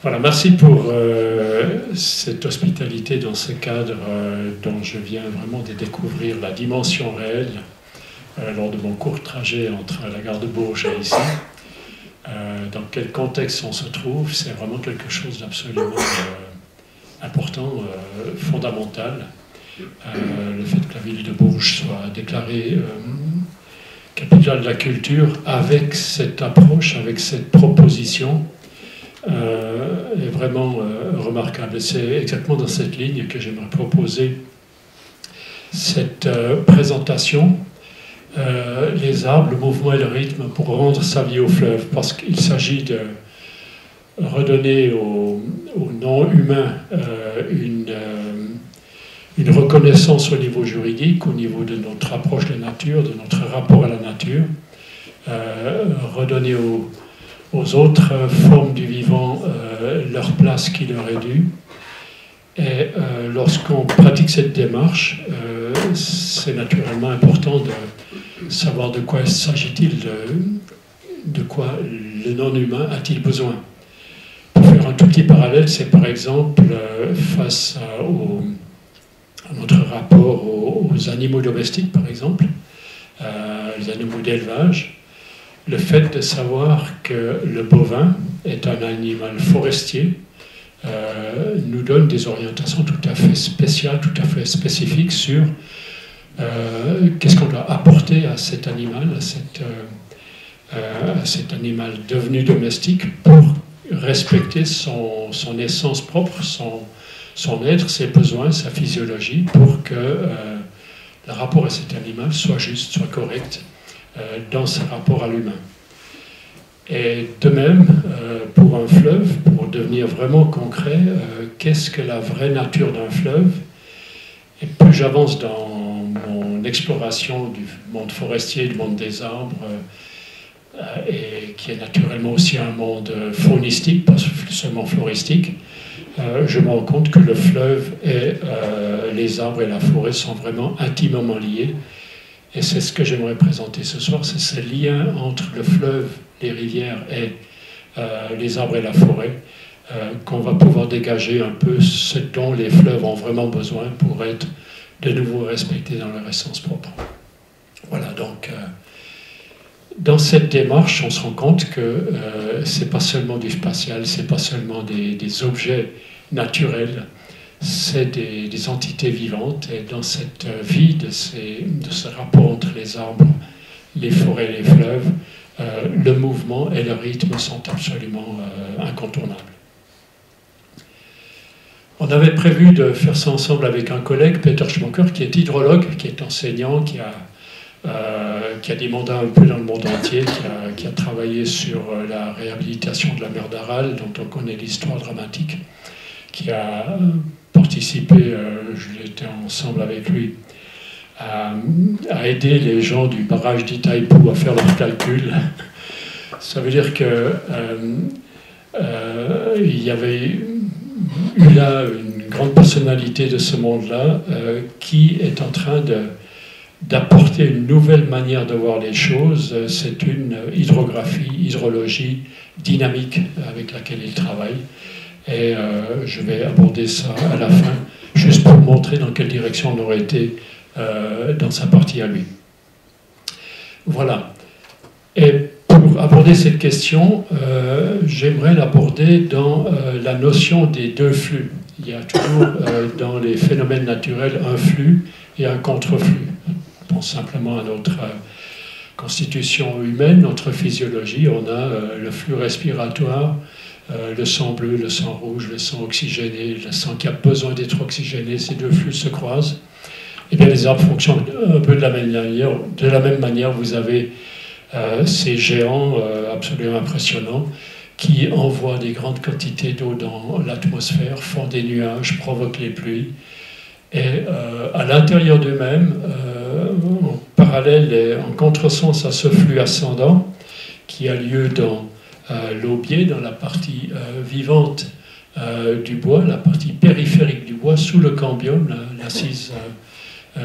Voilà, merci pour cette hospitalité dans ce cadre dont je viens vraiment de découvrir la dimension réelle lors de mon court trajet entre la gare de Bourges et ici. Dans quel contexte on se trouve, c'est vraiment quelque chose d'absolument important, fondamental. Le fait que la ville de Bourges soit déclarée capitale de la culture avec cette approche, avec cette proposition, est vraiment remarquable. C'est exactement dans cette ligne que j'aimerais proposer cette présentation. Les arbres, le mouvement et le rythme pour rendre sa vie au fleuve, parce qu'il s'agit de redonner au non humain une reconnaissance au niveau juridique, au niveau de notre approche de la nature, de notre rapport à la nature, redonner aux autres formes du vivant leur place qui leur est due. Et lorsqu'on pratique cette démarche, c'est naturellement important de savoir de quoi s'agit-il, de quoi le non-humain a-t-il besoin. Pour faire un tout petit parallèle, c'est par exemple face à notre rapport aux animaux domestiques, par exemple, les animaux d'élevage, le fait de savoir que le bovin est un animal forestier nous donne des orientations tout à fait spéciales, tout à fait spécifiques sur qu'est-ce qu'on doit apporter à cet animal, à cet animal devenu domestique pour respecter son essence propre, son être, ses besoins, sa physiologie, pour que le rapport à cet animal soit juste, soit correct dans ce rapport à l'humain. Et de même, pour un fleuve, pour devenir vraiment concret, qu'est-ce que la vraie nature d'un fleuve? Et plus j'avance dans mon exploration du monde forestier, du monde des arbres, et qui est naturellement aussi un monde faunistique, pas seulement floristique, je me rends compte que le fleuve et les arbres et la forêt sont vraiment intimement liés. Et c'est ce que j'aimerais présenter ce soir, c'est ce lien entre le fleuve, les rivières et les arbres et la forêt, qu'on va pouvoir dégager un peu ce dont les fleuves ont vraiment besoin pour être de nouveau respectés dans leur essence propre. Voilà, donc dans cette démarche, on se rend compte que c'est pas seulement du spatial, c'est pas seulement des objets naturels, c'est des entités vivantes, et dans cette vie de ce rapport entre les arbres, les forêts et les fleuves, le mouvement et le rythme sont absolument incontournables. On avait prévu de faire ça ensemble avec un collègue, Peter Schmocker, qui est hydrologue, qui est enseignant, qui a des mandats un peu dans le monde entier, qui a travaillé sur la réhabilitation de la mer d'Aral, dont on connaît l'histoire dramatique, qui a participé, j'étais ensemble avec lui, à aider les gens du barrage d'Itaipu à faire leurs calculs. Ça veut dire que il y avait eu là une grande personnalité de ce monde-là qui est en train d'apporter une nouvelle manière de voir les choses. C'est une hydrologie dynamique avec laquelle il travaille. Et je vais aborder ça à la fin, juste pour montrer dans quelle direction on aurait été dans sa partie à lui. Voilà. Et pour aborder cette question, j'aimerais l'aborder dans la notion des deux flux. Il y a toujours dans les phénomènes naturels un flux et un contre-flux. On pense simplement à notre constitution humaine, notre physiologie. On a le flux respiratoire, le sang bleu, le sang rouge, le sang oxygéné, le sang qui a besoin d'être oxygéné. Ces deux flux se croisent. Eh bien, les arbres fonctionnent un peu de la même manière. De la même manière, vous avez ces géants absolument impressionnants qui envoient des grandes quantités d'eau dans l'atmosphère, font des nuages, provoquent les pluies. Et à l'intérieur d'eux-mêmes, en parallèle et en contresens à ce flux ascendant qui a lieu dans l'aubier, dans la partie vivante du bois, la partie périphérique du bois, sous le cambium, l'assise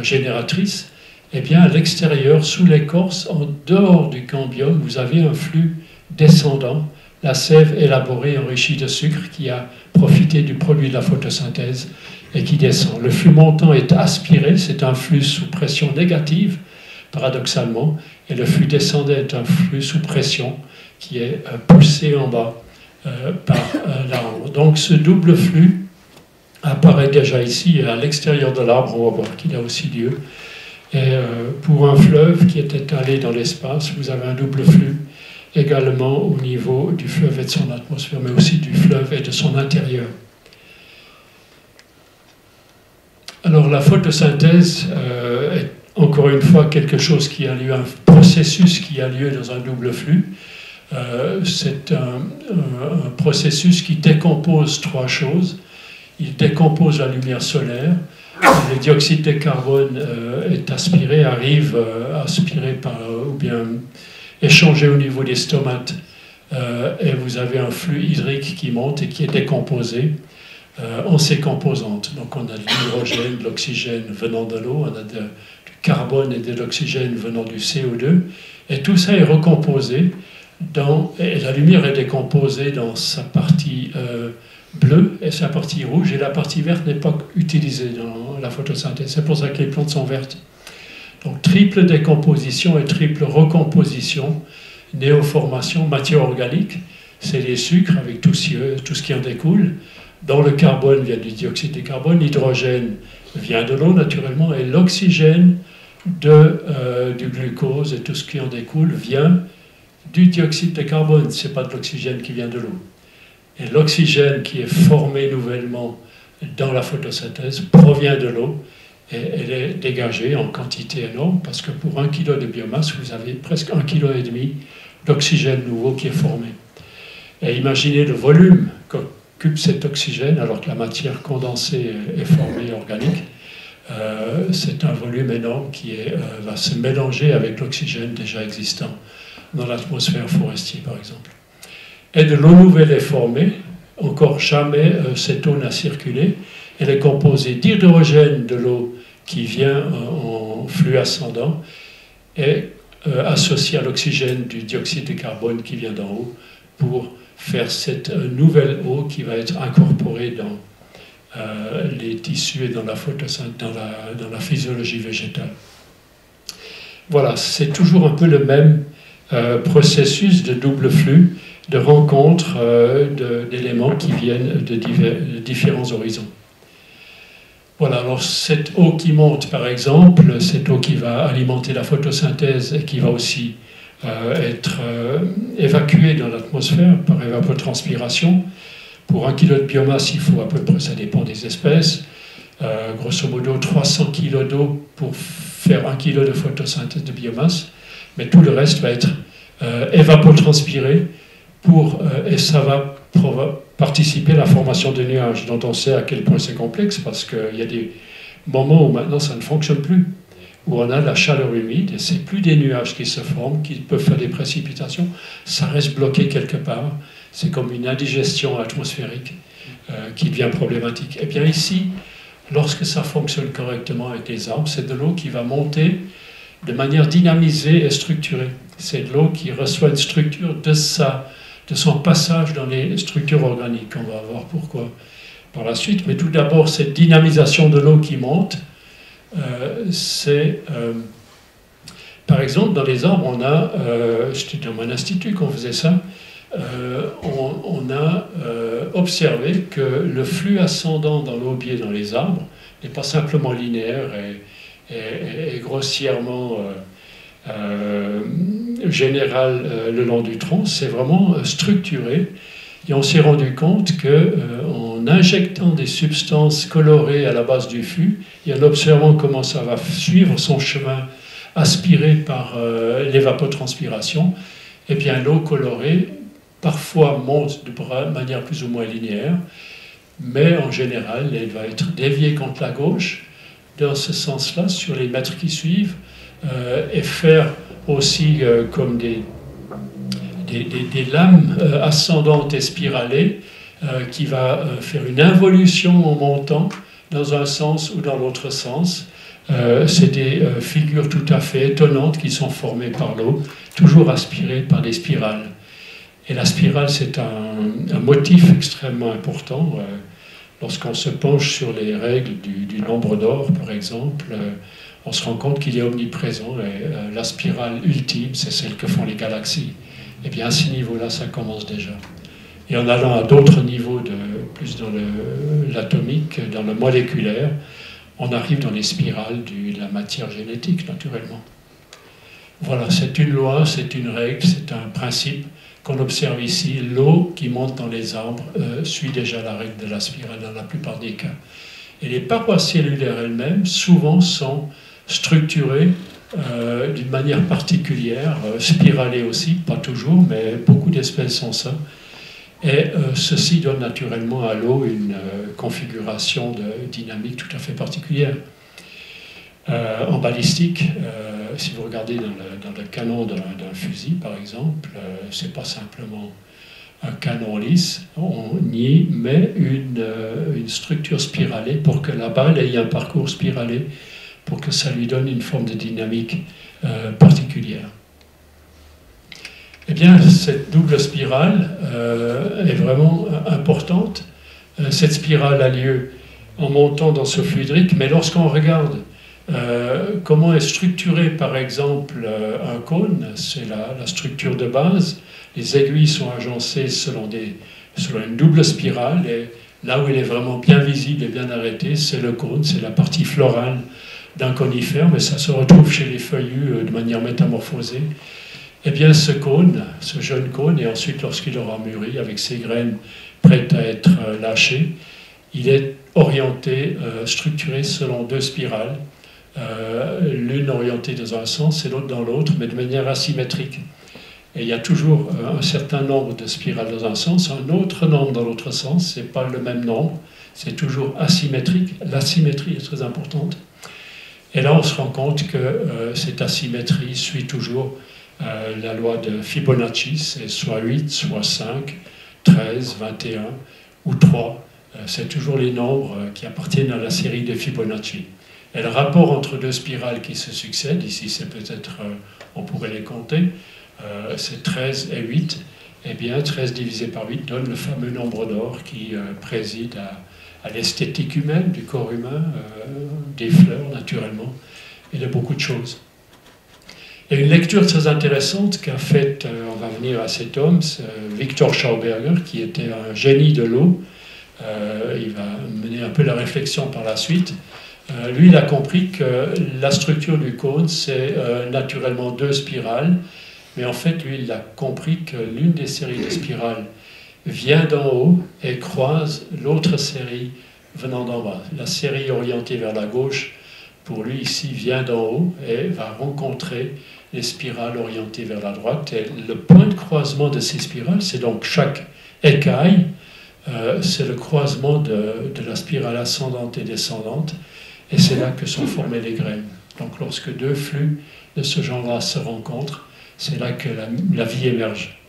génératrice, eh bien, à l'extérieur, sous l'écorce, en dehors du cambium, vous avez un flux descendant la sève élaborée enrichie de sucre qui a profité du produit de la photosynthèse et qui descend. Le flux montant est aspiré, c'est un flux sous pression négative, paradoxalement, et le flux descendant est un flux sous pression qui est poussé en bas par l'arbre. Donc ce double flux apparaît déjà ici à l'extérieur de l'arbre, on va voir qu'il a aussi lieu. Et pour un fleuve qui est étalé dans l'espace, vous avez un double flux également au niveau du fleuve et de son atmosphère, mais aussi du fleuve et de son intérieur. Alors la photosynthèse est encore une fois quelque chose qui a lieu, un processus qui a lieu dans un double flux. C'est un processus qui décompose trois choses. Il décompose la lumière solaire, le dioxyde de carbone est aspiré, arrive aspiré par, ou bien échangé au niveau des stomates, et vous avez un flux hydrique qui monte et qui est décomposé en ses composantes. Donc on a de l'hydrogène, de l'oxygène venant de l'eau, on a du carbone et de l'oxygène venant du CO2, et tout ça est recomposé, et la lumière est décomposée dans sa partie bleue et sa partie rouge, et la partie verte n'est pas utilisée dans la photosynthèse. C'est pour ça que les plantes sont vertes. Donc triple décomposition et triple recomposition, néoformation, matière organique, c'est les sucres avec tout ce qui en découle. Dans le carbone vient du dioxyde de carbone, l'hydrogène vient de l'eau naturellement, et l'oxygène du glucose et tout ce qui en découle vient du dioxyde de carbone, ce n'est pas de l'oxygène qui vient de l'eau. Et l'oxygène qui est formé nouvellement dans la photosynthèse provient de l'eau, et elle est dégagée en quantité énorme, parce que pour 1 kg de biomasse, vous avez presque 1,5 kg d'oxygène nouveau qui est formé. Et imaginez le volume qu'occupe cet oxygène, alors que la matière condensée est formée organique. C'est un volume énorme qui va se mélanger avec l'oxygène déjà existant dans l'atmosphère forestière, par exemple. Et de l'eau nouvelle est formée, encore jamais cette eau n'a circulé. Elle est composée d'hydrogène de l'eau qui vient en flux ascendant et associée à l'oxygène du dioxyde de carbone qui vient d'en haut pour faire cette nouvelle eau qui va être incorporée dans les tissus et dans la photosynthèse, dans la physiologie végétale. Voilà, c'est toujours un peu le même processus de double flux, de rencontre d'éléments qui viennent de différents horizons. Voilà, alors cette eau qui monte, par exemple, cette eau qui va alimenter la photosynthèse et qui va aussi être évacuée dans l'atmosphère par évapotranspiration. Pour 1 kg de biomasse, il faut à peu près, ça dépend des espèces, grosso modo 300 kg d'eau pour faire 1 kg de photosynthèse de biomasse, mais tout le reste va être évapotranspiré et ça va participer à la formation des nuages, dont on sait à quel point c'est complexe, parce qu'il y a des moments où maintenant ça ne fonctionne plus, où on a de la chaleur humide, et c'est plus des nuages qui se forment, qui peuvent faire des précipitations, ça reste bloqué quelque part, c'est comme une indigestion atmosphérique qui devient problématique. Et bien ici, lorsque ça fonctionne correctement avec les arbres, c'est de l'eau qui va monter de manière dynamisée et structurée. C'est de l'eau qui reçoit une structure de son passage dans les structures organiques. On va voir pourquoi par la suite. Mais tout d'abord, cette dynamisation de l'eau qui monte, par exemple, dans les arbres, on a, c'était dans mon institut qu'on faisait ça, on a observé que le flux ascendant dans l'aubier dans les arbres n'est pas simplement linéaire et grossièrement général le long du tronc, c'est vraiment structuré. Et on s'est rendu compte qu'en injectant des substances colorées à la base du fût et en observant comment ça va suivre son chemin aspiré par l'évapotranspiration, eh bien l'eau colorée parfois monte de manière plus ou moins linéaire, mais en général, elle va être déviée contre la gauche dans ce sens-là sur les mètres qui suivent et faire aussi comme des lames ascendantes et spiralées qui va faire une involution en montant dans un sens ou dans l'autre sens. C'est des figures tout à fait étonnantes qui sont formées par l'eau, toujours aspirées par des spirales. Et la spirale, c'est un motif extrêmement important. Lorsqu'on se penche sur les règles du nombre d'or, par exemple, on se rend compte qu'il est omniprésent. Et la spirale ultime, c'est celle que font les galaxies. Et bien à ce niveau-là, ça commence déjà. Et en allant à d'autres niveaux, plus dans l'atomique, dans le moléculaire, on arrive dans les spirales de la matière génétique, naturellement. Voilà, c'est une loi, c'est une règle, c'est un principe qu'on observe ici. L'eau qui monte dans les arbres suit déjà la règle de la spirale dans la plupart des cas. Et les parois cellulaires elles-mêmes, souvent, sont structurées d'une manière particulière, spiralées aussi, pas toujours, mais beaucoup d'espèces sont ça. Et ceci donne naturellement à l'eau une configuration dynamique tout à fait particulière. En balistique, si vous regardez dans le canon d'un fusil, par exemple, c'est pas simplement un canon lisse, on y met une structure spiralée pour que la balle ait un parcours spiralé, pour que ça lui donne une forme de dynamique particulière. Eh bien, cette double spirale est vraiment importante. Cette spirale a lieu en montant dans ce fluidrique, mais lorsqu'on regarde comment est structuré, par exemple, un cône, c'est la structure de base. Les aiguilles sont agencées selon une double spirale, et là où il est vraiment bien visible et bien arrêté, c'est le cône, c'est la partie florale d'un conifère, mais ça se retrouve chez les feuillus de manière métamorphosée. Eh bien, ce cône, ce jeune cône, et ensuite, lorsqu'il aura mûri, avec ses graines prêtes à être lâchées, il est orienté, structuré selon deux spirales, l'une orientée dans un sens et l'autre dans l'autre, mais de manière asymétrique. Et il y a toujours un certain nombre de spirales dans un sens, un autre nombre dans l'autre sens, ce n'est pas le même nombre, c'est toujours asymétrique. L'asymétrie est très importante. Et là, on se rend compte que cette asymétrie suit toujours la loi de Fibonacci, c'est soit 8, soit 5, 13, 21 ou 3. C'est toujours les nombres qui appartiennent à la série de Fibonacci. Et le rapport entre deux spirales qui se succèdent, ici c'est peut-être, on pourrait les compter, c'est 13 et 8. Eh bien, 13 divisé par 8 donne le fameux nombre d'or qui préside à l'esthétique humaine, du corps humain, des fleurs naturellement, et de beaucoup de choses. Il y a une lecture très intéressante qu'a faite, on va venir à cet homme, Victor Schauberger, qui était un génie de l'eau. Il va mener un peu la réflexion par la suite. Lui, il a compris que la structure du cône, c'est naturellement deux spirales, mais en fait, lui, il a compris que l'une des séries de spirales vient d'en haut et croise l'autre série venant d'en bas. La série orientée vers la gauche, pour lui, ici, vient d'en haut et va rencontrer les spirales orientées vers la droite. Et le point de croisement de ces spirales, c'est donc chaque écaille, c'est le croisement de la spirale ascendante et descendante, et c'est là que sont formées les graines. Donc lorsque deux flux de ce genre-là se rencontrent, c'est là que la vie émerge.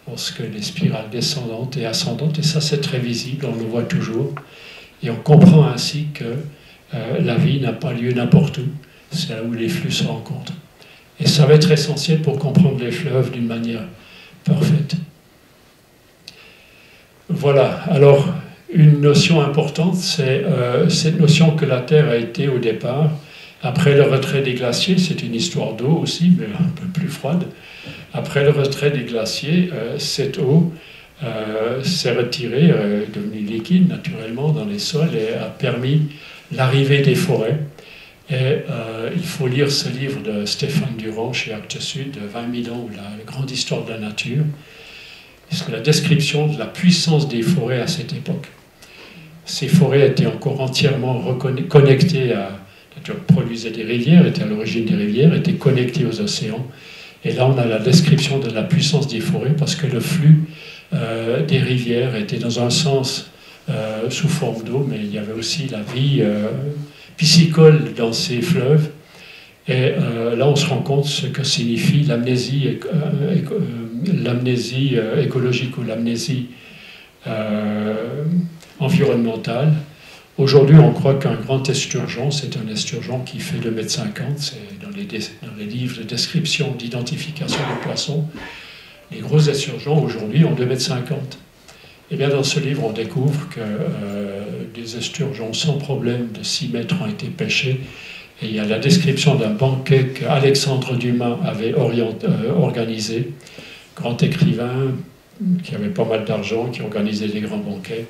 Lorsque les spirales descendantes et ascendantes, et ça c'est très visible, on le voit toujours, et on comprend ainsi que la vie n'a pas lieu n'importe où, c'est là où les flux se rencontrent. Et ça va être essentiel pour comprendre les fleuves d'une manière parfaite. Voilà, alors une notion importante, c'est cette notion que la Terre a été au départ, après le retrait des glaciers, c'est une histoire d'eau aussi, mais un peu plus froide. Après le retrait des glaciers, cette eau s'est retirée, est devenue liquide naturellement dans les sols et a permis l'arrivée des forêts. Et il faut lire ce livre de Stéphane Durand chez Actes Sud, 20 000 ans, la grande histoire de la nature. C'est la description de la puissance des forêts à cette époque. Ces forêts étaient encore entièrement connectées à... produisaient des rivières, étaient à l'origine des rivières, étaient connectées aux océans. Et là, on a la description de la puissance des forêts parce que le flux des rivières était dans un sens sous forme d'eau, mais il y avait aussi la vie piscicole dans ces fleuves. Et là, on se rend compte ce que signifie l'amnésie écologique ou l'amnésie environnementale. Aujourd'hui, on croit qu'un grand esturgeon, c'est un esturgeon qui fait 2,50 m, c'est dans les livres de description, d'identification des poissons. Les gros esturgeons aujourd'hui ont 2,50 m. Et bien dans ce livre, on découvre que des esturgeons sans problème de 6 mètres ont été pêchés. Et il y a la description d'un banquet qu'Alexandre Dumas avait organisé, grand écrivain qui avait pas mal d'argent, qui organisait des grands banquets.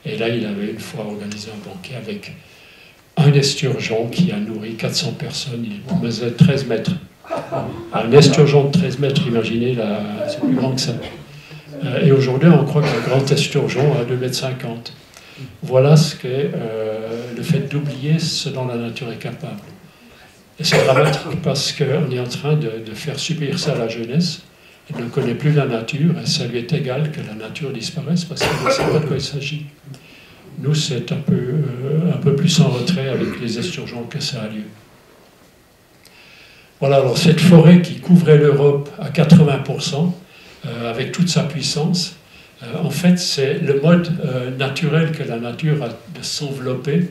Et là, il avait une fois organisé un banquet avec un esturgeon qui a nourri 400 personnes. Il mesurait 13 mètres. Un esturgeon de 13 mètres, imaginez, c'est plus grand que ça. Et aujourd'hui, on croit qu'un grand esturgeon a 2,50 m. Voilà ce qu'est le fait d'oublier ce dont la nature est capable. Et c'est dramatique parce qu'on est en train de faire subir ça à la jeunesse. Elle ne connaît plus la nature et ça lui est égal que la nature disparaisse parce qu'elle ne sait pas de quoi il s'agit. Nous, c'est un peu plus en retrait avec les esturgeons que ça a lieu. Voilà, alors cette forêt qui couvrait l'Europe à 80%, avec toute sa puissance, en fait, c'est le mode naturel que la nature a de s'envelopper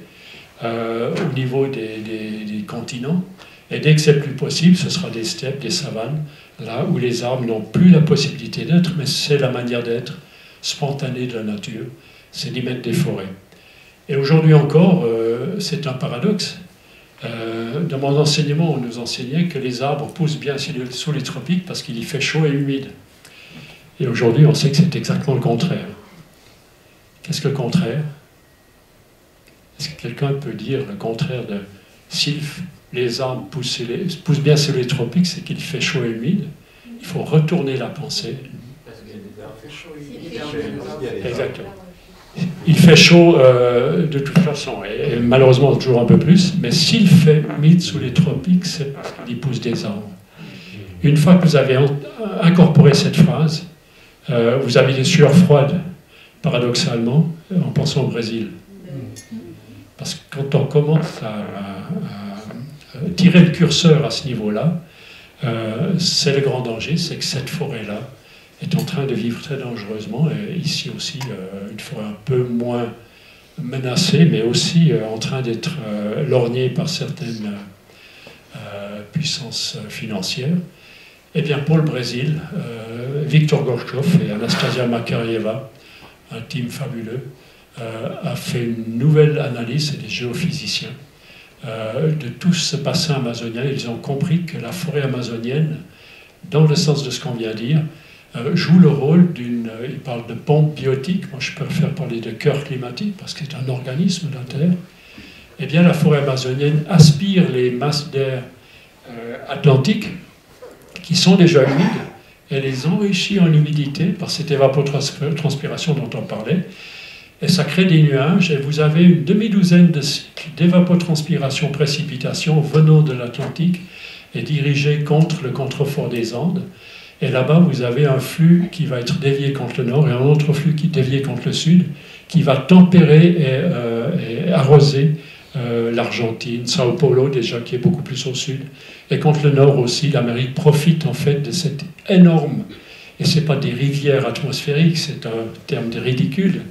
au niveau des continents. Et dès que c'est plus possible, ce sera des steppes, des savanes, là où les arbres n'ont plus la possibilité d'être, mais c'est la manière d'être spontanée de la nature, c'est d'y mettre des forêts. Et aujourd'hui encore, c'est un paradoxe. Dans mon enseignement, on nous enseignait que les arbres poussent bien sous les tropiques parce qu'il y fait chaud et humide. Et aujourd'hui, on sait que c'est exactement le contraire. Qu'est-ce que le contraire? Est-ce que quelqu'un peut dire le contraire de si les arbres poussent bien sur les tropiques, c'est qu'il fait chaud et humide? Il faut retourner la pensée. Exactement. Il fait chaud de toute façon, et malheureusement toujours un peu plus, mais s'il fait humide sous les tropiques, c'est parce qu'il pousse des arbres. Une fois que vous avez incorporé cette phrase, vous avez des sueurs froides, paradoxalement, en pensant au Brésil. Parce que quand on commence à tirer le curseur à ce niveau-là, c'est le grand danger, c'est que cette forêt-là est en train de vivre très dangereusement, et ici aussi, une forêt un peu moins menacée, mais aussi en train d'être lorgnée par certaines puissances financières. Eh bien, pour le Brésil, Victor Gorchkov et Anastasia Makarieva, un team fabuleux, a fait une nouvelle analyse, c'est des géophysiciens, de tout ce bassin amazonien. Ils ont compris que la forêt amazonienne, dans le sens de ce qu'on vient de dire, joue le rôle d'une... Il parle de pompe biotique, moi je préfère parler de cœur climatique, parce que c'est un organisme, la Terre. Eh bien, la forêt amazonienne aspire les masses d'air atlantiques, qui sont déjà humides, et les enrichit en humidité par cette évapotranspiration dont on parlait, et ça crée des nuages, et vous avez une demi-douzaine de cycles d'évapotranspiration-précipitation venant de l'Atlantique et dirigés contre le contrefort des Andes. Et là-bas, vous avez un flux qui va être dévié contre le nord et un autre flux qui est dévié contre le sud, qui va tempérer et arroser l'Argentine, Sao Paulo déjà, qui est beaucoup plus au sud. Et contre le nord aussi, l'Amérique profite en fait de cette énorme, et ce n'est pas des rivières atmosphériques, c'est un terme de ridicule.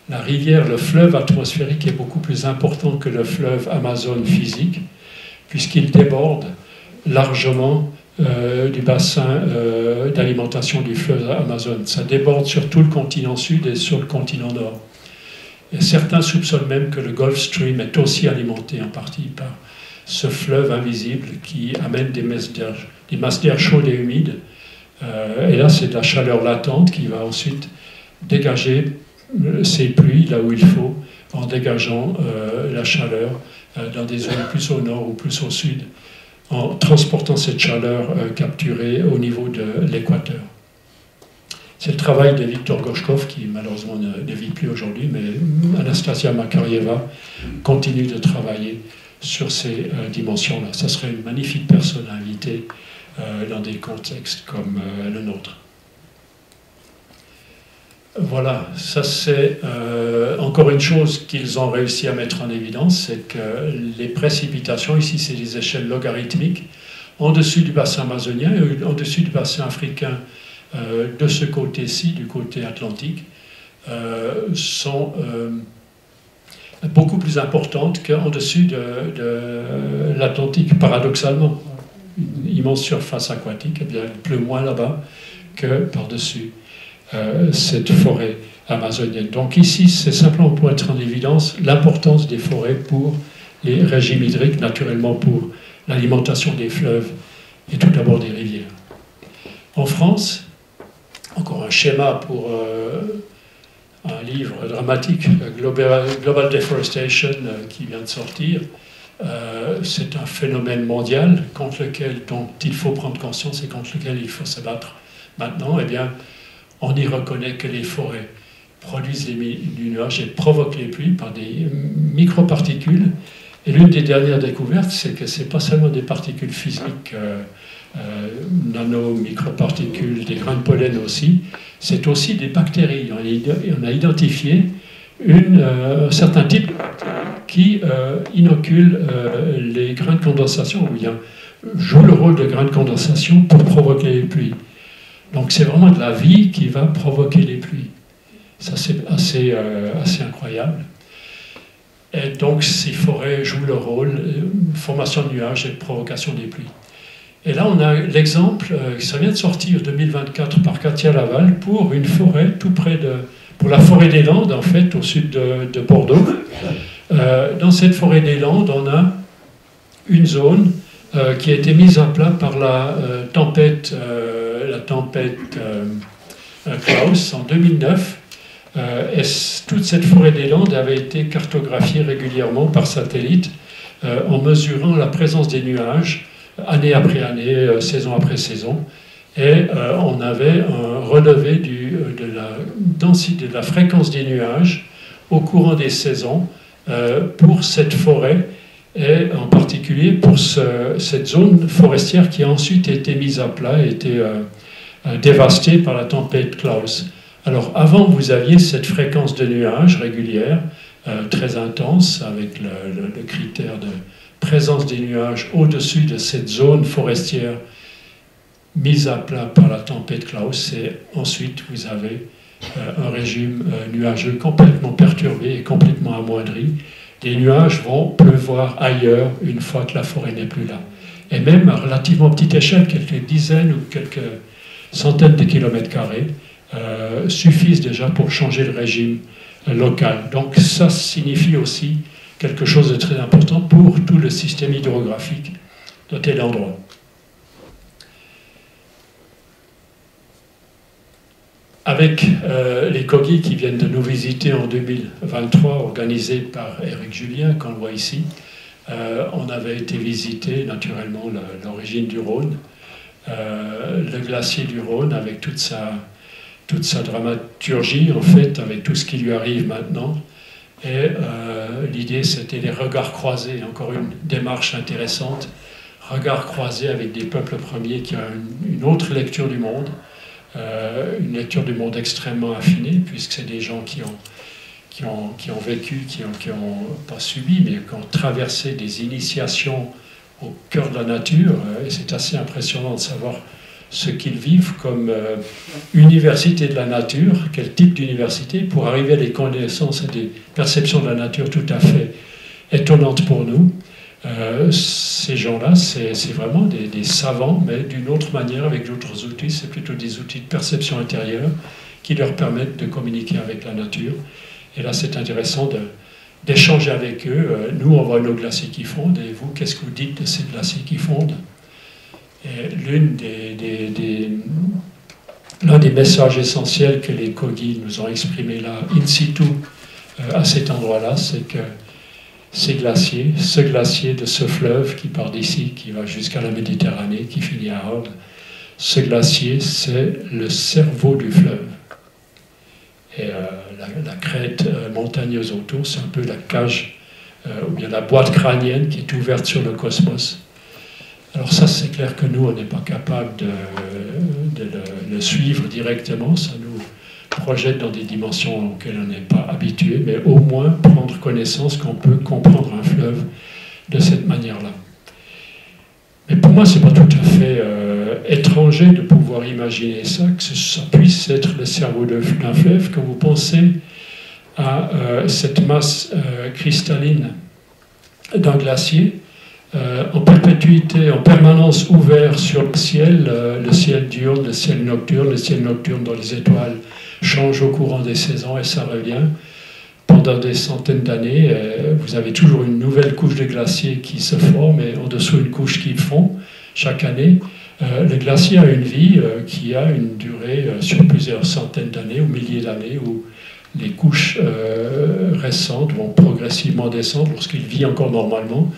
La rivière, le fleuve atmosphérique est beaucoup plus important que le fleuve Amazon physique, puisqu'il déborde largement du bassin d'alimentation du fleuve Amazon. Ça déborde sur tout le continent sud et sur le continent nord. Et certains soupçonnent même que le Gulf Stream est aussi alimenté en partie par ce fleuve invisible qui amène des masses d'air chaudes et humides. Et là, c'est de la chaleur latente qui va ensuite dégager ces pluies là où il faut, en dégageant la chaleur dans des zones plus au nord ou plus au sud, en transportant cette chaleur capturée au niveau de l'équateur. C'est le travail de Victor Gorchkov, qui malheureusement ne vit plus aujourd'hui, mais Anastasia Makarieva continue de travailler sur ces dimensions-là. Ça serait une magnifique personne à inviter dans des contextes comme le nôtre. Voilà, ça c'est encore une chose qu'ils ont réussi à mettre en évidence, c'est que les précipitations, ici c'est des échelles logarithmiques, en dessus du bassin amazonien et en dessus du bassin africain de ce côté-ci, du côté atlantique, sont beaucoup plus importantes qu'en dessus de l'Atlantique, paradoxalement. Une immense surface aquatique, eh bien, il pleut moins là-bas que par-dessus cette forêt amazonienne. Donc ici, c'est simplement pour mettre en évidence l'importance des forêts pour les régimes hydriques, naturellement pour l'alimentation des fleuves et tout d'abord des rivières. En France, encore un schéma pour un livre dramatique, Global Deforestation, qui vient de sortir. C'est un phénomène mondial dont il faut prendre conscience et contre lequel il faut se battre. Maintenant, eh bien, on y reconnaît que les forêts produisent du nuage et provoquent les pluies par des microparticules. Et l'une des dernières découvertes, c'est que ce n'est pas seulement des particules physiques, nano-microparticules, des grains de pollen aussi, c'est aussi des bactéries. On a identifié un certain type de bactéries qui inoculent les grains de condensation, ou bien jouent le rôle de grains de condensation pour provoquer les pluies. Donc c'est vraiment de la vie qui va provoquer les pluies. Ça c'est assez incroyable. Et donc ces forêts jouent leur rôle, formation de nuages et provocation des pluies. Et là on a l'exemple, ça vient de sortir 2024 par Katia Laval pour une forêt tout près pour la forêt des Landes en fait, au sud de Bordeaux. Dans cette forêt des Landes, on a une zone qui a été mise à plat par la tempête Klaus en 2009. Et toute cette forêt des Landes avait été cartographiée régulièrement par satellite en mesurant la présence des nuages année après année, saison après saison. Et on avait un relevé de la densité, de la fréquence des nuages au courant des saisons pour cette forêt et en particulier pour cette zone forestière qui a ensuite été mise à plat et été dévastée par la tempête Klaus. Alors avant, vous aviez cette fréquence de nuages régulière, très intense, avec le critère de présence des nuages au-dessus de cette zone forestière mise à plat par la tempête Klaus. Et ensuite, vous avez un régime nuageux complètement perturbé et complètement amoindri. Les nuages vont pleuvoir ailleurs une fois que la forêt n'est plus là. Et même à relativement petite échelle, quelques dizaines ou quelques centaines de kilomètres carrés, suffisent déjà pour changer le régime local. Donc ça signifie aussi quelque chose de très important pour tout le système hydrographique de tel endroit. Avec les COGI qui viennent de nous visiter en 2023, organisés par Éric Julien, qu'on voit ici, on avait été visiter naturellement l'origine du Rhône, le glacier du Rhône avec toute sa dramaturgie, en fait, avec tout ce qui lui arrive maintenant. Et l'idée, c'était les regards croisés, encore une démarche intéressante, regards croisés avec des peuples premiers qui ont une autre lecture du monde, une lecture du monde extrêmement affinée, puisque c'est des gens qui ont vécu, qui ont pas subi, mais qui ont traversé des initiations au cœur de la nature, et c'est assez impressionnant de savoir ce qu'ils vivent comme université de la nature, quel type d'université, pour arriver à des connaissances et des perceptions de la nature tout à fait étonnantes pour nous. Ces gens-là, c'est vraiment des savants, mais d'une autre manière, avec d'autres outils. C'est plutôt des outils de perception intérieure qui leur permettent de communiquer avec la nature. Et là, c'est intéressant d'échanger avec eux. Nous, on voit nos glaciers qui fondent, et vous, qu'est-ce que vous dites de ces glaciers qui fondent? L'un des messages essentiels que les COGI nous ont exprimés là, in situ, à cet endroit-là, c'est que ce glacier de ce fleuve qui part d'ici, qui va jusqu'à la Méditerranée, qui finit à Rhodes, ce glacier, c'est le cerveau du fleuve. Et la crête montagneuse autour, c'est un peu la cage, ou bien la boîte crânienne qui est ouverte sur le cosmos. Alors ça, c'est clair que nous, on n'est pas capable de le suivre directement, ça nous projette dans des dimensions auxquelles on n'est pas habitué, mais au moins prendre connaissance qu'on peut comprendre un fleuve de cette manière-là. Mais pour moi, c'est pas tout à fait étranger de pouvoir imaginer ça, que ça puisse être le cerveau d'un fleuve, quand vous pensez à cette masse cristalline d'un glacier. en perpétuité, en permanence ouvert sur le ciel diurne, le ciel nocturne dans les étoiles change au courant des saisons et ça revient. Pendant des centaines d'années, vous avez toujours une nouvelle couche de glacier qui se forme et en dessous une couche qui fond chaque année. Le glacier a une vie qui a une durée sur plusieurs centaines d'années ou milliers d'années où les couches récentes vont progressivement descendre lorsqu'il vit encore normalement.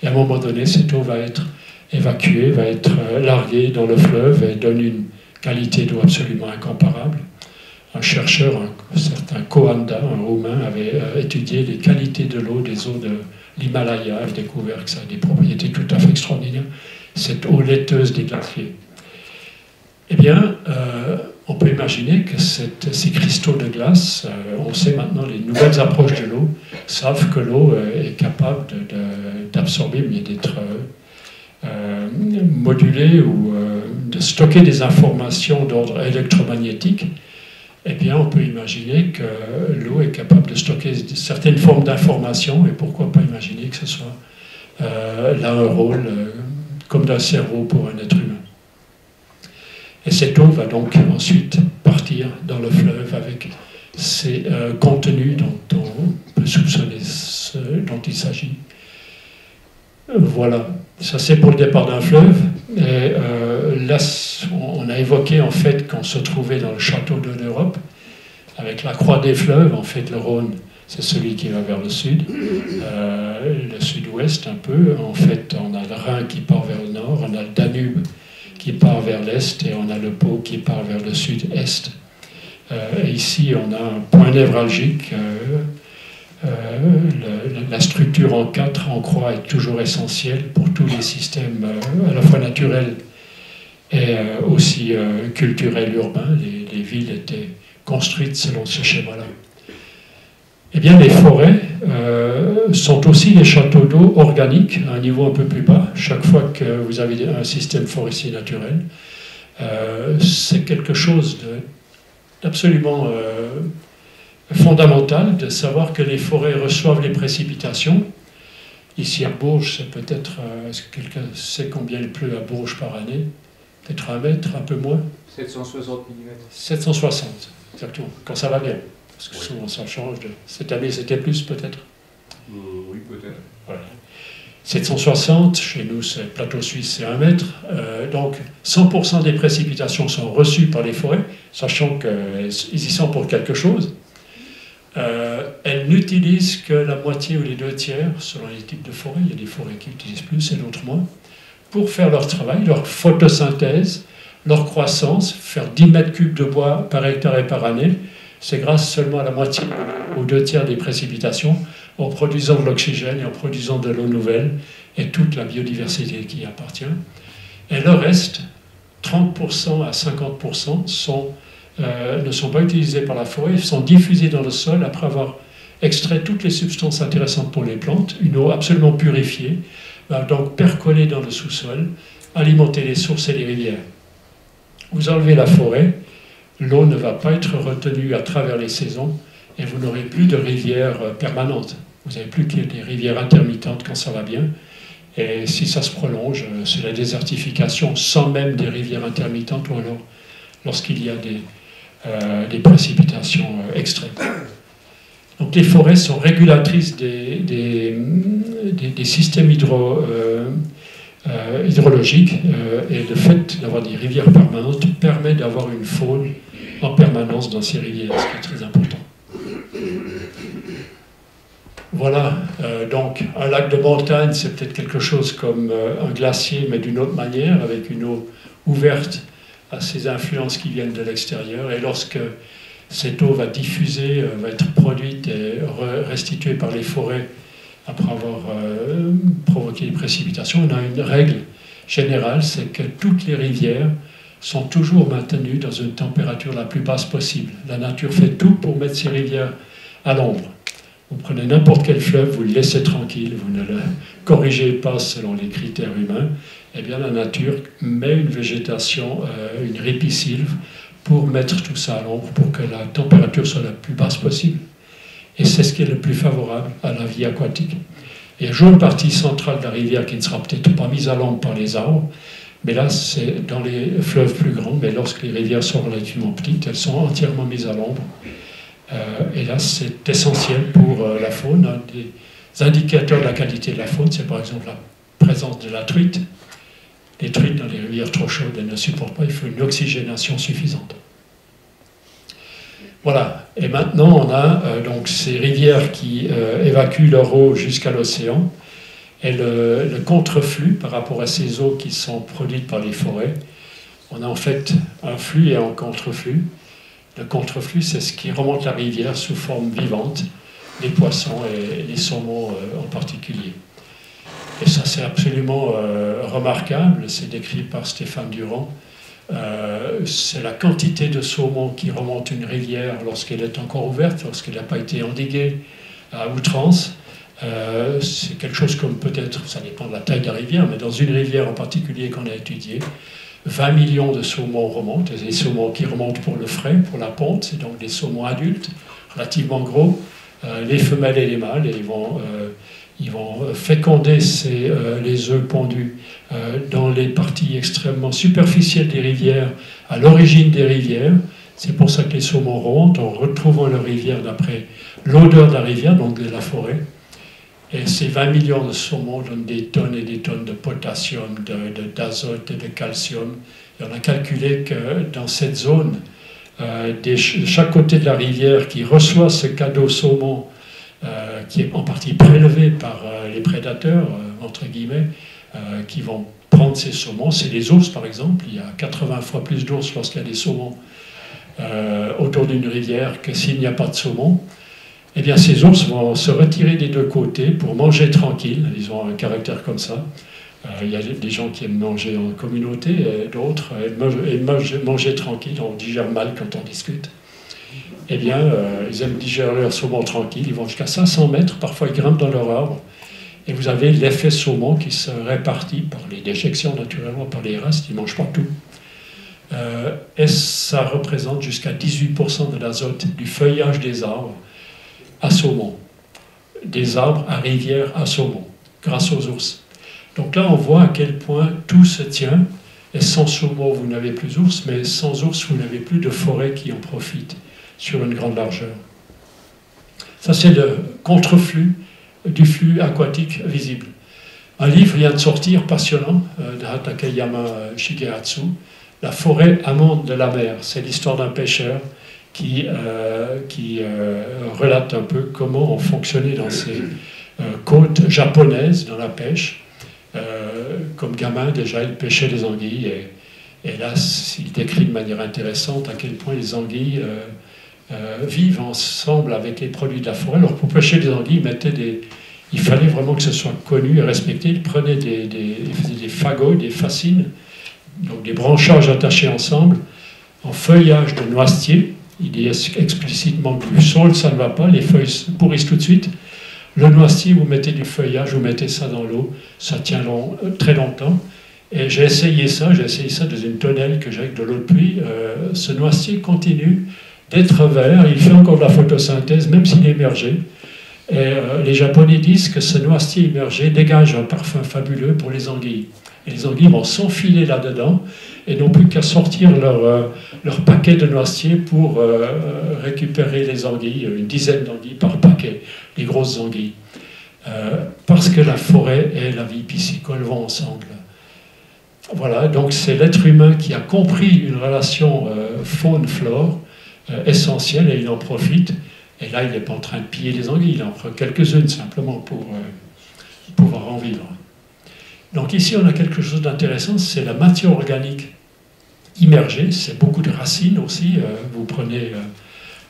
Et à un moment donné, cette eau va être évacuée, va être larguée dans le fleuve et donne une qualité d'eau absolument incomparable. Un chercheur, un certain Kohanda, un Roumain, avait étudié les qualités de l'eau des eaux de l'Himalaya, avait découvert que ça a des propriétés tout à fait extraordinaires, cette eau laiteuse des glaciers. Eh bien, on peut imaginer que ces cristaux de glace, on sait maintenant, les nouvelles approches de l'eau, savent que l'eau est capable d'absorber, mais d'être modulée ou de stocker des informations d'ordre électromagnétique. Eh bien, on peut imaginer que l'eau est capable de stocker certaines formes d'informations, et pourquoi pas imaginer que ce soit là un rôle comme d'un cerveau pour un être humain. Et cette eau va donc ensuite partir dans le fleuve avec ces contenus dont on peut soupçonner ce dont il s'agit. Voilà, ça c'est pour le départ d'un fleuve. Et là, on a évoqué en fait qu'on se trouvait dans le château d'eau d'Europe, avec la croix des fleuves. En fait, le Rhône, c'est celui qui va vers le sud, le sud-ouest un peu. En fait, on a le Rhin qui part vers le nord, on a le Danube qui part vers l'est et on a le Pô qui part vers le sud-est. Et ici, on a un point névralgique. La structure en 4, en croix, est toujours essentielle pour tous les systèmes à la fois naturels et aussi culturels urbains. Les villes étaient construites selon ce schéma-là. Eh bien, les forêts sont aussi des châteaux d'eau organiques à un niveau un peu plus bas. Chaque fois que vous avez un système forestier naturel, c'est quelque chose d'absolument fondamental de savoir que les forêts reçoivent les précipitations. Ici à Bourges, c'est peut-être, est-ce que quelqu'un sait combien il pleut à Bourges par année? Peut-être 1 mètre, un peu moins? 760 mm. 760, exactement, quand ça va bien. Parce que souvent ça change. Cette année, c'était plus peut-être? Oui, peut-être. Voilà. 760, chez nous, c'est plateau suisse, c'est 1 mètre. Donc 100% des précipitations sont reçues par les forêts, sachant qu'ils y sont pour quelque chose. Elles n'utilisent que la moitié ou les 2/3 selon les types de forêts. Il y a des forêts qui utilisent plus et d'autres moins, pour faire leur travail, leur photosynthèse, leur croissance, faire 10 mètres cubes de bois par hectare et par année. C'est grâce seulement à la moitié aux 2/3 des précipitations, en produisant de l'oxygène et en produisant de l'eau nouvelle et toute la biodiversité qui y appartient. Et le reste, 30% à 50%, ne sont pas utilisés par la forêt, sont diffusés dans le sol après avoir extrait toutes les substances intéressantes pour les plantes, une eau absolument purifiée, va donc percoler dans le sous-sol, alimenter les sources et les rivières. Vous enlevez la forêt, l'eau ne va pas être retenue à travers les saisons et vous n'aurez plus de rivières permanentes. Vous n'avez plus que des rivières intermittentes quand ça va bien. Et si ça se prolonge, c'est la désertification sans même des rivières intermittentes ou alors lorsqu'il y a des précipitations extrêmes. Donc les forêts sont régulatrices des systèmes hydrologiques et le fait d'avoir des rivières permanentes permet d'avoir une faune en permanence dans ces rivières, ce qui est très important. Voilà, donc un lac de montagne, c'est peut-être quelque chose comme un glacier, mais d'une autre manière, avec une eau ouverte à ces influences qui viennent de l'extérieur. Et lorsque cette eau va diffuser, va être produite et restituée par les forêts après avoir provoqué les précipitations, on a une règle générale, c'est que toutes les rivières sont toujours maintenues dans une température la plus basse possible. La nature fait tout pour mettre ces rivières à l'ombre. Vous prenez n'importe quel fleuve, vous le laissez tranquille, vous ne le corrigez pas selon les critères humains, eh bien la nature met une végétation, une ripisylve, pour mettre tout ça à l'ombre, pour que la température soit la plus basse possible. Et c'est ce qui est le plus favorable à la vie aquatique. Il y a toujours une partie centrale de la rivière qui ne sera peut-être pas mise à l'ombre par les arbres, mais là, c'est dans les fleuves plus grands, mais lorsque les rivières sont relativement petites, elles sont entièrement mises à l'ombre. Et là, c'est essentiel pour la faune. Un des indicateurs de la qualité de la faune, c'est par exemple la présence de la truite. Les truites dans les rivières trop chaudes, elles ne supportent pas, il faut une oxygénation suffisante. Voilà, et maintenant on a donc ces rivières qui évacuent leur eau jusqu'à l'océan, et le contreflux par rapport à ces eaux qui sont produites par les forêts. On a en fait un flux et un contreflux. Le contreflux, c'est ce qui remonte la rivière sous forme vivante, les poissons et les saumons en particulier. Et ça, c'est absolument remarquable, c'est décrit par Stéphane Durand. C'est la quantité de saumon qui remonte une rivière lorsqu'elle est encore ouverte, lorsqu'elle n'a pas été endiguée à outrance. C'est quelque chose comme peut-être, ça dépend de la taille de la rivière, mais dans une rivière en particulier qu'on a étudiée, 20 millions de saumons remontent, et des saumons qui remontent pour le frai, pour la ponte, c'est donc des saumons adultes, relativement gros, les femelles et les mâles, et ils vont féconder les œufs pondus dans les parties extrêmement superficielles des rivières, à l'origine des rivières. C'est pour ça que les saumons remontent en retrouvant leur rivière d'après l'odeur de la rivière, donc de la forêt. Et ces 20 millions de saumons donnent des tonnes et des tonnes de potassium, d'azote et de calcium. Et on a calculé que dans cette zone, de chaque côté de la rivière qui reçoit ce cadeau saumon, qui est en partie prélevé par les prédateurs, entre guillemets, qui vont prendre ces saumons. C'est les ours, par exemple. Il y a 80 fois plus d'ours lorsqu'il y a des saumons autour d'une rivière que s'il n'y a pas de saumon. Eh bien, ces ours vont se retirer des deux côtés pour manger tranquille. Ils ont un caractère comme ça. Il y a des gens qui aiment manger en communauté, et d'autres aiment manger tranquille. On digère mal quand on discute. Eh bien, ils aiment digérer leur saumon tranquille. Ils vont jusqu'à 500 mètres. Parfois, ils grimpent dans leur arbre. Et vous avez l'effet saumon qui se répartit par les déjections, naturellement, par les restes. Ils ne mangent pas tout. Et ça représente jusqu'à 18% de l'azote du feuillage des arbres à saumon. Des arbres à rivière à saumon, grâce aux ours. Donc là, on voit à quel point tout se tient. Et sans saumon, vous n'avez plus d'ours, mais sans ours, vous n'avez plus de forêt qui en profite sur une grande largeur. Ça, c'est le contreflux du flux aquatique visible. Un livre vient de sortir, passionnant, de Hatakeyama Shigehatsu, La forêt amande de la mer. C'est l'histoire d'un pêcheur qui relate un peu comment on fonctionnait dans ces côtes japonaises, dans la pêche. Comme gamin, déjà, il pêchait les anguilles. Et là, il décrit de manière intéressante à quel point les anguilles vivent ensemble avec les produits de la forêt. Alors, pour pêcher les anguilles, il fallait vraiment que ce soit connu et respecté. Il prenait il faisait des fagots, des fascines, donc des branchages attachés ensemble, en feuillage de noisetier. Il dit explicitement que du saule, ça ne va pas, les feuilles pourrissent tout de suite. Le noisetier, vous mettez du feuillage, vous mettez ça dans l'eau, ça tient très longtemps. Et j'ai essayé ça dans une tonnelle que j'ai avec de l'eau de pluie. Ce noisetier continue d'être vert, il fait encore de la photosynthèse, même s'il est immergé. Et les Japonais disent que ce noisetier immergé dégage un parfum fabuleux pour les anguilles. Et les anguilles vont s'enfiler là-dedans et n'ont plus qu'à sortir leur paquet de noisetiers pour récupérer les anguilles, une dizaine d'anguilles par paquet, les grosses anguilles. Parce que la forêt et la vie piscicole vont ensemble. Voilà, donc c'est l'être humain qui a compris une relation faune-flore essentielle et il en profite. Et là, il n'est pas en train de piller les anguilles, il en prend quelques-unes simplement pour pouvoir en vivre. Donc ici, on a quelque chose d'intéressant, c'est la matière organique immergée, c'est beaucoup de racines aussi. Vous prenez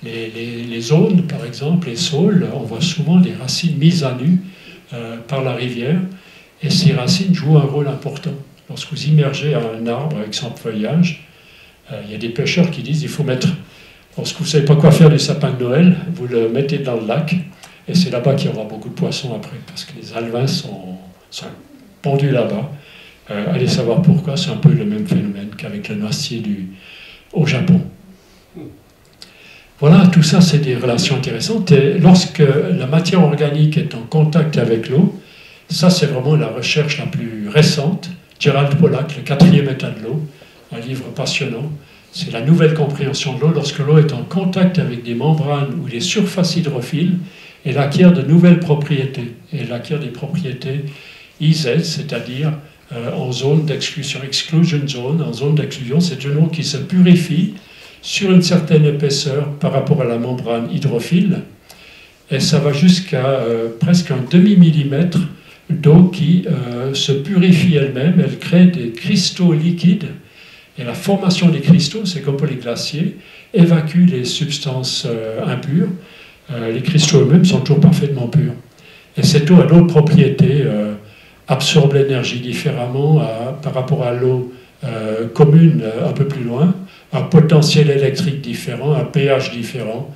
les aunes, par exemple, les saules, on voit souvent des racines mises à nu par la rivière, et ces racines jouent un rôle important. Lorsque vous immergez un arbre avec son feuillage, il y a des pêcheurs qui disent qu'il faut mettre, lorsque vous ne savez pas quoi faire du sapin de Noël, vous le mettez dans le lac, et c'est là-bas qu'il y aura beaucoup de poissons après, parce que les alevins sont pondus là-bas. Allez savoir pourquoi, c'est un peu le même phénomène qu'avec le noisetier au Japon. Voilà, tout ça, c'est des relations intéressantes. Et lorsque la matière organique est en contact avec l'eau, Ça, c'est vraiment la recherche la plus récente. Gerald Pollack, le 4e état de l'eau, un livre passionnant. C'est la nouvelle compréhension de l'eau. Lorsque l'eau est en contact avec des membranes ou des surfaces hydrophiles, elle acquiert de nouvelles propriétés. Et elle acquiert des propriétés IZ, c'est-à-dire en zone d'exclusion, exclusion zone. En zone d'exclusion, c'est une eau qui se purifie sur une certaine épaisseur par rapport à la membrane hydrophile. Et ça va jusqu'à presque un demi-millimètre d'eau qui se purifie elle-même. Elle crée des cristaux liquides. Et la formation des cristaux, c'est comme pour les glaciers, évacue les substances impures. Les cristaux eux-mêmes sont toujours parfaitement purs. Et cette eau a d'autres propriétés, absorbe l'énergie différemment par rapport à l'eau commune un peu plus loin, un potentiel électrique différent, un pH différent,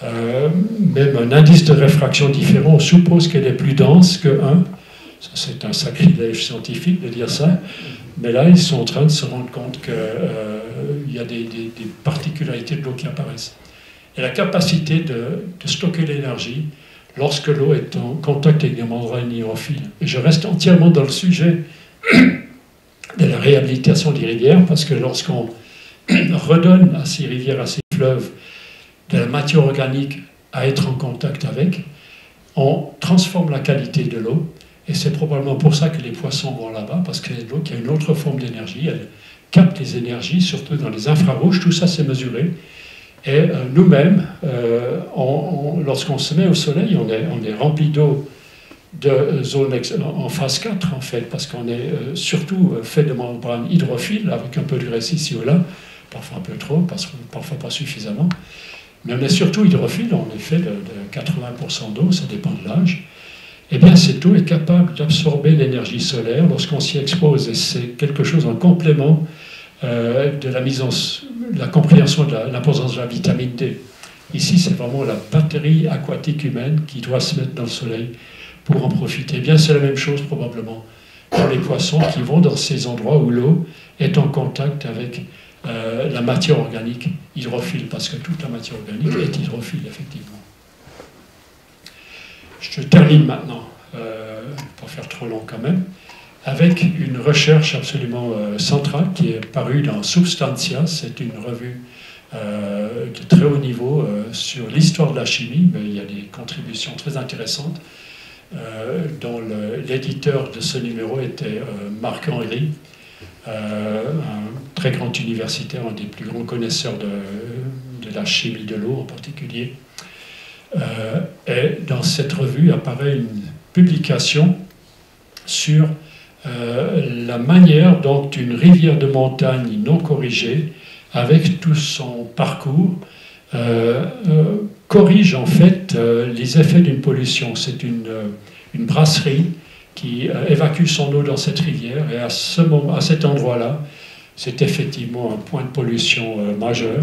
même un indice de réfraction différent. On suppose qu'elle est plus dense que 1. C'est un sacrilège scientifique de dire ça. Mais là, ils sont en train de se rendre compte qu'il y a des particularités de l'eau qui apparaissent. Et la capacité de stocker l'énergie lorsque l'eau est en contact avec des membranes hydrophiles. Et je reste entièrement dans le sujet de la réhabilitation des rivières, parce que lorsqu'on redonne à ces rivières, à ces fleuves, de la matière organique à être en contact avec, on transforme la qualité de l'eau. Et c'est probablement pour ça que les poissons vont là-bas, parce que l'eau qui a une autre forme d'énergie, elle capte les énergies, surtout dans les infrarouges, tout ça c'est mesuré. Et nous-mêmes, lorsqu'on se met au soleil, on est rempli d'eau de zone en phase 4, en fait, parce qu'on est surtout fait de membranes hydrophiles, avec un peu de graisse ici ou là, parfois un peu trop, parfois pas suffisamment. Mais on est surtout hydrophile, on est fait de 80% d'eau, ça dépend de l'âge. Eh bien, cette eau est capable d'absorber l'énergie solaire lorsqu'on s'y expose. Et c'est quelque chose en complément de la compréhension de l'importance de la vitamine D. Ici, c'est vraiment la batterie aquatique humaine qui doit se mettre dans le soleil pour en profiter. Eh bien, c'est la même chose probablement pour les poissons qui vont dans ces endroits où l'eau est en contact avec la matière organique hydrophile, parce que toute la matière organique est hydrophile, effectivement. Je termine maintenant, pas faire trop long quand même, avec une recherche absolument centrale qui est parue dans Substantia. C'est une revue de très haut niveau sur l'histoire de la chimie, mais il y a des contributions très intéressantes, dont l'éditeur de ce numéro était Marc Henry, un très grand universitaire, un des plus grands connaisseurs de la chimie de l'eau en particulier. Et dans cette revue apparaît une publication sur la manière dont une rivière de montagne non corrigée, avec tout son parcours, corrige en fait les effets d'une pollution. C'est une brasserie qui évacue son eau dans cette rivière, et à cet endroit-là, c'est effectivement un point de pollution majeur.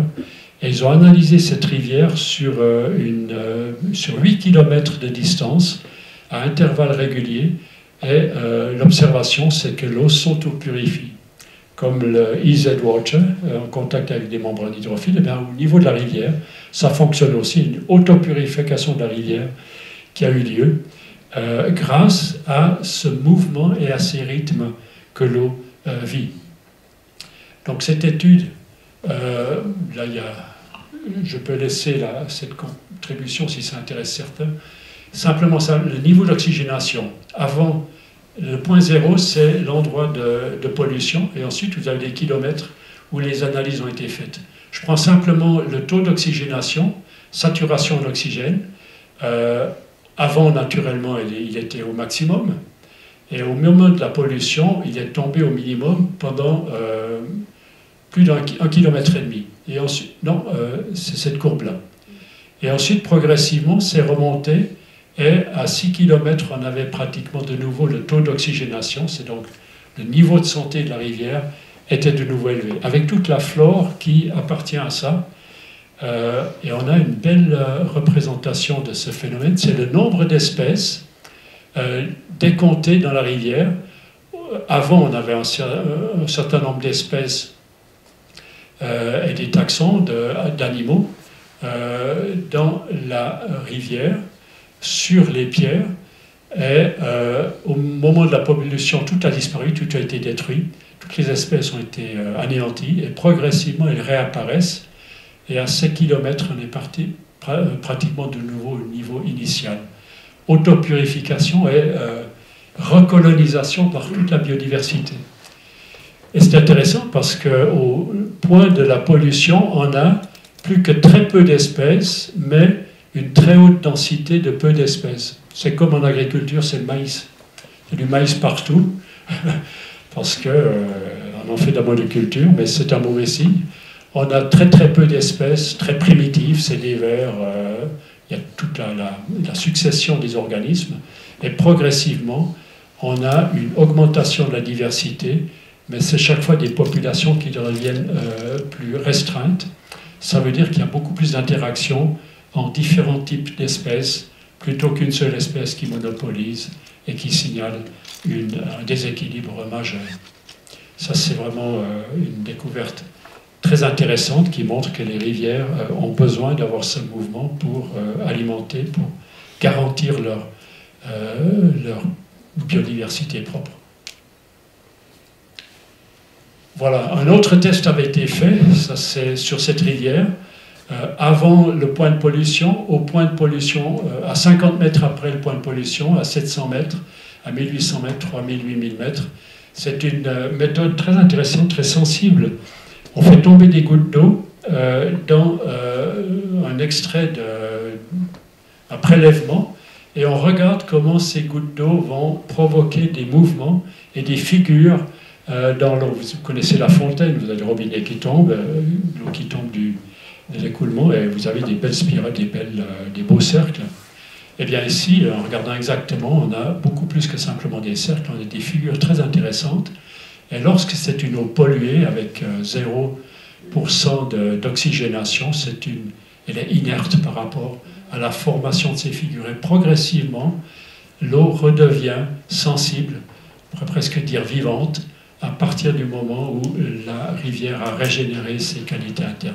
Et ils ont analysé cette rivière sur 8 km de distance, à intervalles réguliers, et l'observation, c'est que l'eau s'auto-purifie. Comme le EZ Water, en contact avec des membranes hydrophiles, et bien, au niveau de la rivière, ça fonctionne aussi, une autopurification de la rivière qui a eu lieu grâce à ce mouvement et à ces rythmes que l'eau vit. Donc cette étude, là, je peux laisser cette contribution si ça intéresse certains. Simplement ça, le niveau d'oxygénation. Avant, le point zéro, c'est l'endroit de pollution, et ensuite vous avez des kilomètres où les analyses ont été faites. Je prends simplement le taux d'oxygénation, saturation en oxygène. Avant, naturellement, il était au maximum, et au moment de la pollution, il est tombé au minimum pendant plus d'1,5 km. Et ensuite, c'est cette courbe-là. Et ensuite, progressivement, c'est remonté, et à 6 km, on avait pratiquement de nouveau le taux d'oxygénation, c'est donc le niveau de santé de la rivière était de nouveau élevé, avec toute la flore qui appartient à ça. Et on a une belle représentation de ce phénomène, c'est le nombre d'espèces décomptées dans la rivière. Avant, on avait un certain nombre d'espèces et des taxons d'animaux dans la rivière, sur les pierres, Et au moment de la pollution, tout a disparu, tout a été détruit, toutes les espèces ont été anéanties, et progressivement elles réapparaissent, et à 7 km, on est parti pratiquement de nouveau au niveau initial. Autopurification et recolonisation par toute la biodiversité. Et c'est intéressant parce qu'au point de la pollution, on a plus que très peu d'espèces, mais une très haute densité de peu d'espèces. C'est comme en agriculture, c'est le maïs. Il y a du maïs partout, parce qu'on en fait de la monoculture, mais c'est un mauvais signe. On a très très peu d'espèces, très primitives, c'est des vers, il y a toute la succession des organismes, et progressivement, on a une augmentation de la diversité, mais c'est chaque fois des populations qui deviennent plus restreintes. Ça veut dire qu'il y a beaucoup plus d'interactions en différents types d'espèces, plutôt qu'une seule espèce qui monopolise et qui signale un déséquilibre majeur. Ça, c'est vraiment une découverte très intéressante qui montre que les rivières ont besoin d'avoir ce mouvement pour alimenter, pour garantir leur biodiversité propre. Voilà, un autre test avait été fait, ça c'est sur cette rivière, avant le point de pollution, au point de pollution, à 50 mètres après le point de pollution, à 700 mètres, à 1800 mètres, 3000, 8000 mètres. C'est une méthode très intéressante, très sensible. On fait tomber des gouttes d'eau dans un extrait d'un prélèvement et on regarde comment ces gouttes d'eau vont provoquer des mouvements et des figures dans l'eau. Vous connaissez la fontaine, vous avez le robinet qui tombe, l'eau qui tombe de l'écoulement et vous avez des belles spirales, des beaux cercles. Eh bien ici, en regardant exactement, on a beaucoup plus que simplement des cercles, on a des figures très intéressantes. Et lorsque c'est une eau polluée avec 0% d'oxygénation, elle est inerte par rapport à la formation de ces figures. Et progressivement, l'eau redevient sensible, on pourrait presque dire vivante, à partir du moment où la rivière a régénéré ses qualités internes.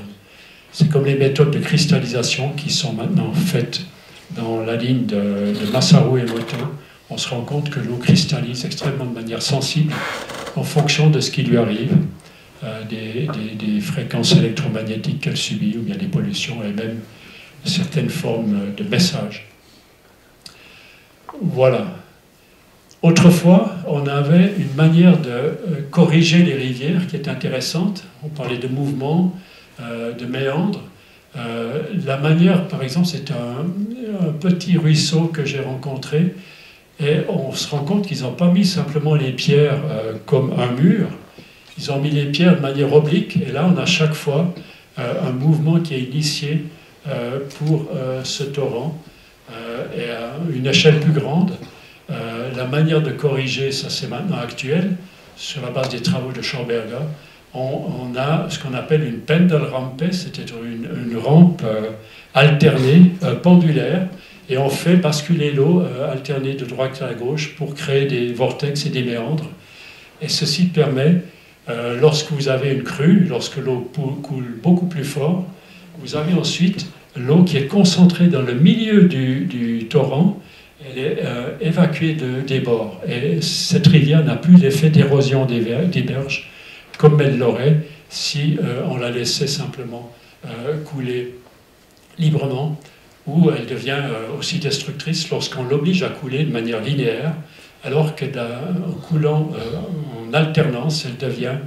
C'est comme les méthodes de cristallisation qui sont maintenant faites dans la ligne de Masaru Emoto. On se rend compte que l'eau cristallise extrêmement de manière sensible en fonction de ce qui lui arrive, des fréquences électromagnétiques qu'elle subit, ou bien des pollutions, et même certaines formes de messages. Voilà. Autrefois, on avait une manière de corriger les rivières qui est intéressante. On parlait de mouvements, de méandres. La manière, par exemple, c'est un petit ruisseau que j'ai rencontré, et on se rend compte qu'ils n'ont pas mis simplement les pierres comme un mur, ils ont mis les pierres de manière oblique, et là on a chaque fois un mouvement qui est initié pour ce torrent, et à une échelle plus grande. La manière de corriger, ça c'est maintenant actuel, sur la base des travaux de Schauberger, on a ce qu'on appelle une Pendelrampe, c'est-à-dire une rampe alternée, pendulaire, et on fait basculer l'eau alternée de droite à gauche pour créer des vortex et des méandres. Et ceci permet, lorsque vous avez une crue, lorsque l'eau coule beaucoup plus fort, vous avez ensuite l'eau qui est concentrée dans le milieu du torrent, elle est évacuée des bords. Et cette rivière n'a plus l'effet d'érosion des berges, comme elle l'aurait si on la laissait simplement couler librement, ou elle devient aussi destructrice lorsqu'on l'oblige à couler de manière linéaire, alors qu'en coulant en alternance, elle devient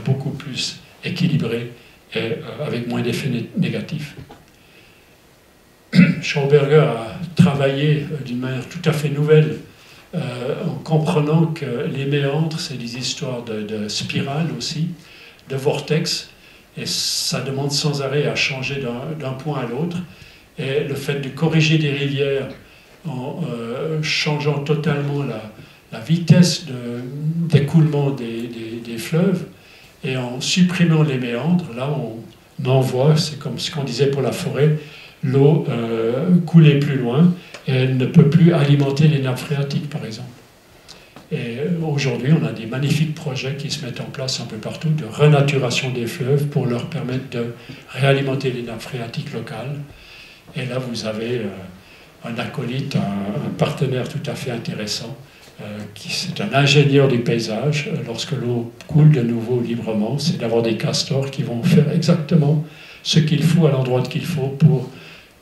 beaucoup plus équilibrée et avec moins d'effets négatifs. Schauberger a travaillé d'une manière tout à fait nouvelle en comprenant que les méandres, c'est des histoires de spirales aussi, de vortex, et ça demande sans arrêt à changer d'un point à l'autre. Et le fait de corriger des rivières en changeant totalement la vitesse d'écoulement des fleuves et en supprimant les méandres, là on envoie, c'est comme ce qu'on disait pour la forêt, l'eau couler plus loin et elle ne peut plus alimenter les nappes phréatiques par exemple. Et aujourd'hui on a des magnifiques projets qui se mettent en place un peu partout de renaturation des fleuves pour leur permettre de réalimenter les nappes phréatiques locales. Et là, vous avez un acolyte, un partenaire tout à fait intéressant, c'est un ingénieur du paysage. Lorsque l'eau coule de nouveau librement, c'est d'avoir des castors qui vont faire exactement ce qu'il faut à l'endroit qu'il faut pour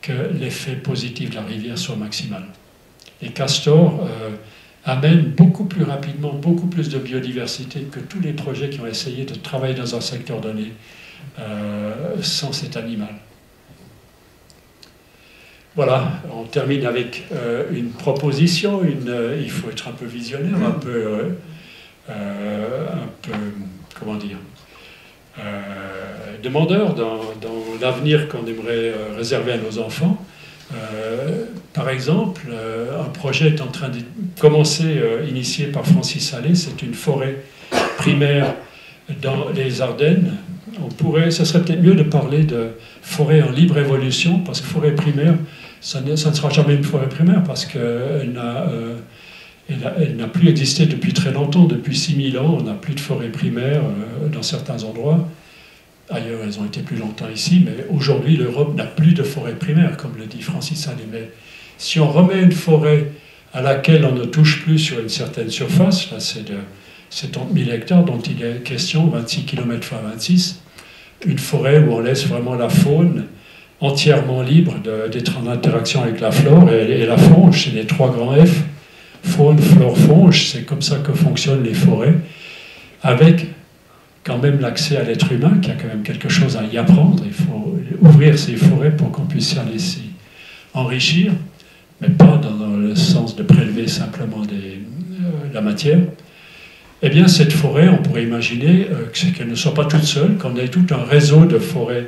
que l'effet positif de la rivière soit maximal. Les castors amènent beaucoup plus rapidement, beaucoup plus de biodiversité que tous les projets qui ont essayé de travailler dans un secteur donné sans cet animal. Voilà, on termine avec une proposition, il faut être un peu visionnaire, un peu comment dire, demandeur dans l'avenir qu'on aimerait réserver à nos enfants. Par exemple, un projet est en train de commencer, initié par Francis Allais, c'est une forêt primaire dans les Ardennes. Ce serait peut-être mieux de parler de forêt en libre évolution, parce que forêt primaire, ça ne sera jamais une forêt primaire, parce qu'elle n'a plus existé depuis très longtemps, depuis 6000 ans, on n'a plus de forêt primaire dans certains endroits. Ailleurs, elles ont été plus longtemps ici, mais aujourd'hui, l'Europe n'a plus de forêt primaire, comme le dit Francis Allais. Mais si on remet une forêt à laquelle on ne touche plus sur une certaine surface, là c'est de 70 000 hectares dont il est question, 26 km x 26, une forêt où on laisse vraiment la faune entièrement libre d'être en interaction avec la flore et la fonge, c'est les 3 grands F, faune, flore, fonge, c'est comme ça que fonctionnent les forêts, avec quand même l'accès à l'être humain, qui a quand même quelque chose à y apprendre. Il faut ouvrir ces forêts pour qu'on puisse aller s'y enrichir, mais pas dans le sens de prélever simplement la matière. Eh bien, cette forêt, on pourrait imaginer qu'elle ne soit pas toute seule, qu'on ait tout un réseau de forêts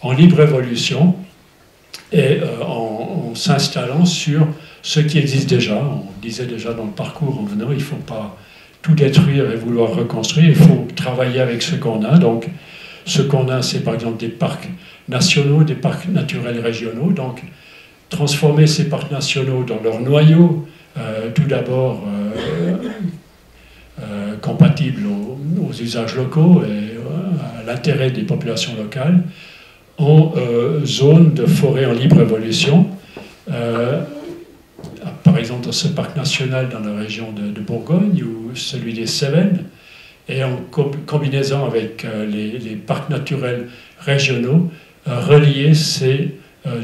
en libre évolution et en s'installant sur ce qui existe déjà. On disait déjà dans le parcours en venant, il ne faut pas tout détruire et vouloir reconstruire, il faut travailler avec ce qu'on a. Donc, ce qu'on a, c'est par exemple des parcs nationaux, des parcs naturels régionaux. Donc, transformer ces parcs nationaux dans leur noyau, tout d'abord compatible aux usages locaux et à l'intérêt des populations locales, en zone de forêt en libre évolution. Par exemple, dans ce parc national dans la région de Bourgogne ou celui des Cévennes, et en combinaison avec les parcs naturels régionaux, relier ces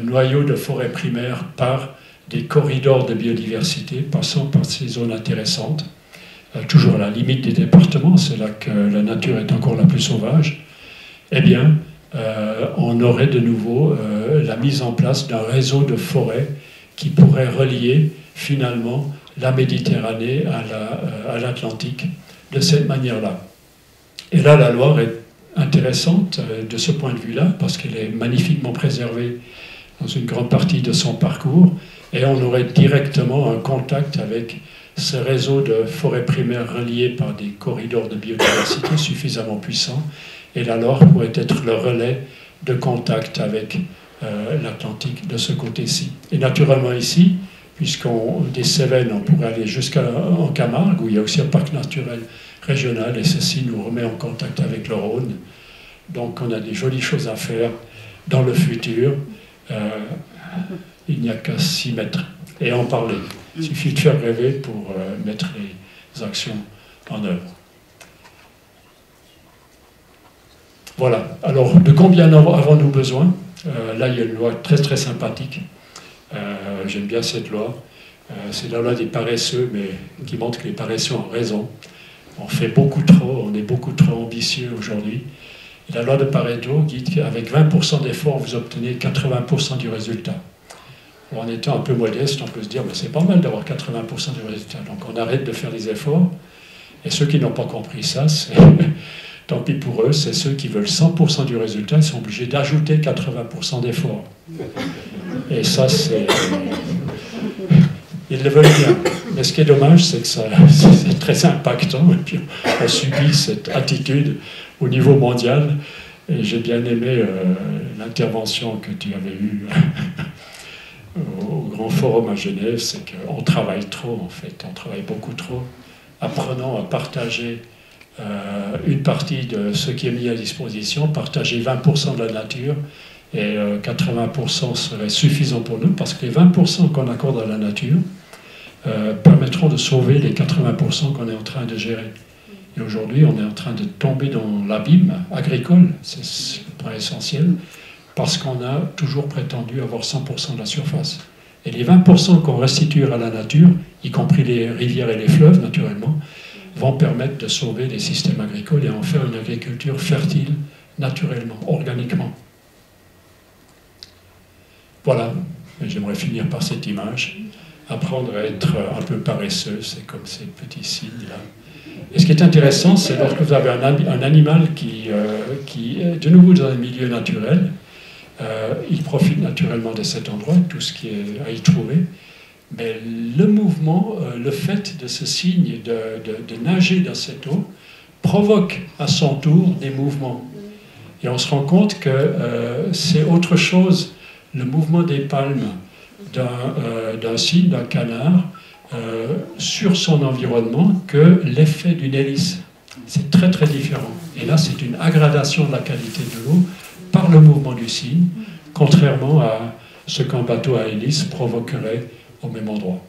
noyaux de forêt primaire par des corridors de biodiversité passant par ces zones intéressantes. Toujours à la limite des départements, c'est là que la nature est encore la plus sauvage. Eh bien, on aurait de nouveau la mise en place d'un réseau de forêts qui pourrait relier finalement la Méditerranée à l'Atlantique de cette manière-là. Et là, la Loire est intéressante de ce point de vue-là, parce qu'elle est magnifiquement préservée dans une grande partie de son parcours, et on aurait directement un contact avec ce réseau de forêts primaires reliées par des corridors de biodiversité suffisamment puissants, et la Loire pourrait être le relais de contact avec l'Atlantique de ce côté-ci. Et naturellement ici, des Cévennes, on pourrait aller jusqu'en Camargue, où il y a aussi un parc naturel régional, et ceci nous remet en contact avec le Rhône. Donc on a des jolies choses à faire dans le futur. Il n'y a qu'à s'y mettre et en parler. Il suffit de faire rêver pour mettre les actions en œuvre. Voilà. Alors, de combien avons-nous besoin? Là, il y a une loi très très sympathique. J'aime bien cette loi. C'est la loi des paresseux, mais qui montre que les paresseux ont raison. On fait beaucoup trop, on est beaucoup trop ambitieux aujourd'hui. Et la loi de Pareto dit qu'avec 20% d'efforts, vous obtenez 80% du résultat. Alors, en étant un peu modeste, on peut se dire mais c'est pas mal d'avoir 80% du résultat. Donc on arrête de faire les efforts. Et ceux qui n'ont pas compris ça, tant pis pour eux, c'est ceux qui veulent 100% du résultat, ils sont obligés d'ajouter 80% d'efforts. Et ça, c'est... Ils le veulent bien. Mais ce qui est dommage, c'est que c'est très impactant. Et puis on subit cette attitude au niveau mondial. Et j'ai bien aimé l'intervention que tu avais eue au Grand Forum à Genève, c'est qu'on travaille trop, en fait. On travaille beaucoup trop. Apprenons à partager une partie de ce qui est mis à disposition, partager 20% de la nature Et 80% serait suffisant pour nous, parce que les 20% qu'on accorde à la nature permettront de sauver les 80% qu'on est en train de gérer. Et aujourd'hui, on est en train de tomber dans l'abîme agricole, c'est le point essentiel, parce qu'on a toujours prétendu avoir 100% de la surface. Et les 20% qu'on restitue à la nature, y compris les rivières et les fleuves, naturellement, vont permettre de sauver les systèmes agricoles et en faire une agriculture fertile, naturellement, organiquement. Voilà, j'aimerais finir par cette image. Apprendre à être un peu paresseux, c'est comme ces petits signes-là. Et ce qui est intéressant, c'est lorsque vous avez un animal qui est de nouveau dans un milieu naturel, il profite naturellement de cet endroit, tout ce qui est à y trouver, mais le mouvement, le fait de ce signe de nager dans cette eau, provoque à son tour des mouvements. Et on se rend compte que c'est autre chose, le mouvement des palmes d'un cygne, d'un canard, sur son environnement que l'effet d'une hélice. C'est très très différent. Et là, c'est une aggradation de la qualité de l'eau par le mouvement du cygne, contrairement à ce qu'un bateau à hélice provoquerait au même endroit.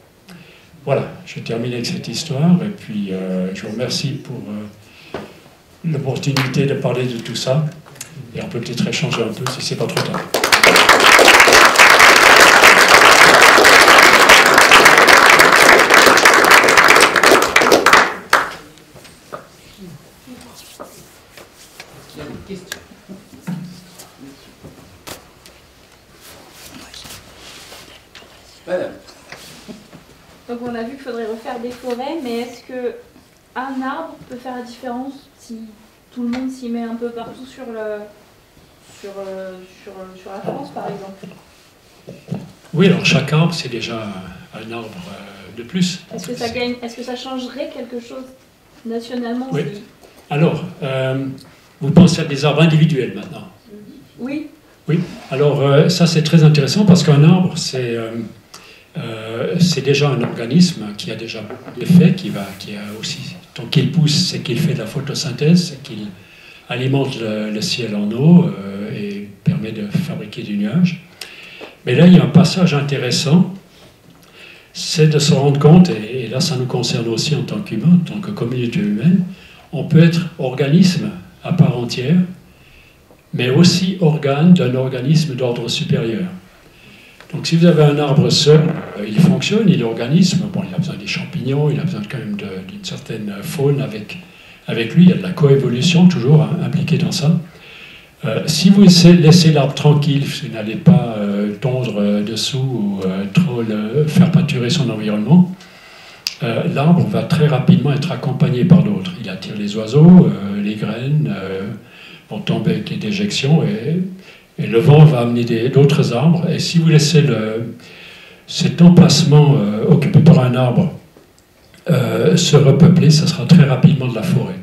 Voilà, je termine avec cette histoire, et puis je vous remercie pour l'opportunité de parler de tout ça, et on peut peut-être échanger un peu si c'est pas trop tard. Question. Madame. Donc on a vu qu'il faudrait refaire des forêts, mais est-ce qu'un arbre peut faire la différence si tout le monde s'y met un peu partout sur la France, par exemple? Oui, alors chaque arbre, c'est déjà un arbre de plus. Est-ce que ça changerait quelque chose nationalement? Oui. Alors, vous pensez à des arbres individuels maintenant? Oui. Oui, alors ça c'est très intéressant parce qu'un arbre c'est déjà un organisme qui a déjà des effets, qui a aussi, tant qu'il pousse, c'est qu'il fait de la photosynthèse, c'est qu'il alimente le ciel en eau et permet de fabriquer du nuage. Mais là il y a un passage intéressant, c'est de se rendre compte, et là ça nous concerne aussi en tant qu'humains, en tant que communauté humaine, on peut être organisme à part entière, mais aussi organe d'un organisme d'ordre supérieur. Donc si vous avez un arbre seul, il fonctionne, il est organisme, bon, il a besoin des champignons, il a besoin quand même d'une certaine faune avec lui, il y a de la coévolution toujours impliquée dans ça. Si vous laissez l'arbre tranquille, si vous n'allez pas tondre dessous ou trop faire pâturer son environnement, l'arbre va très rapidement être accompagné par d'autres. Il attire les oiseaux, les graines vont tomber avec les déjections et le vent va amener d'autres arbres. Et si vous laissez cet emplacement occupé par un arbre se repeupler, ça sera très rapidement de la forêt.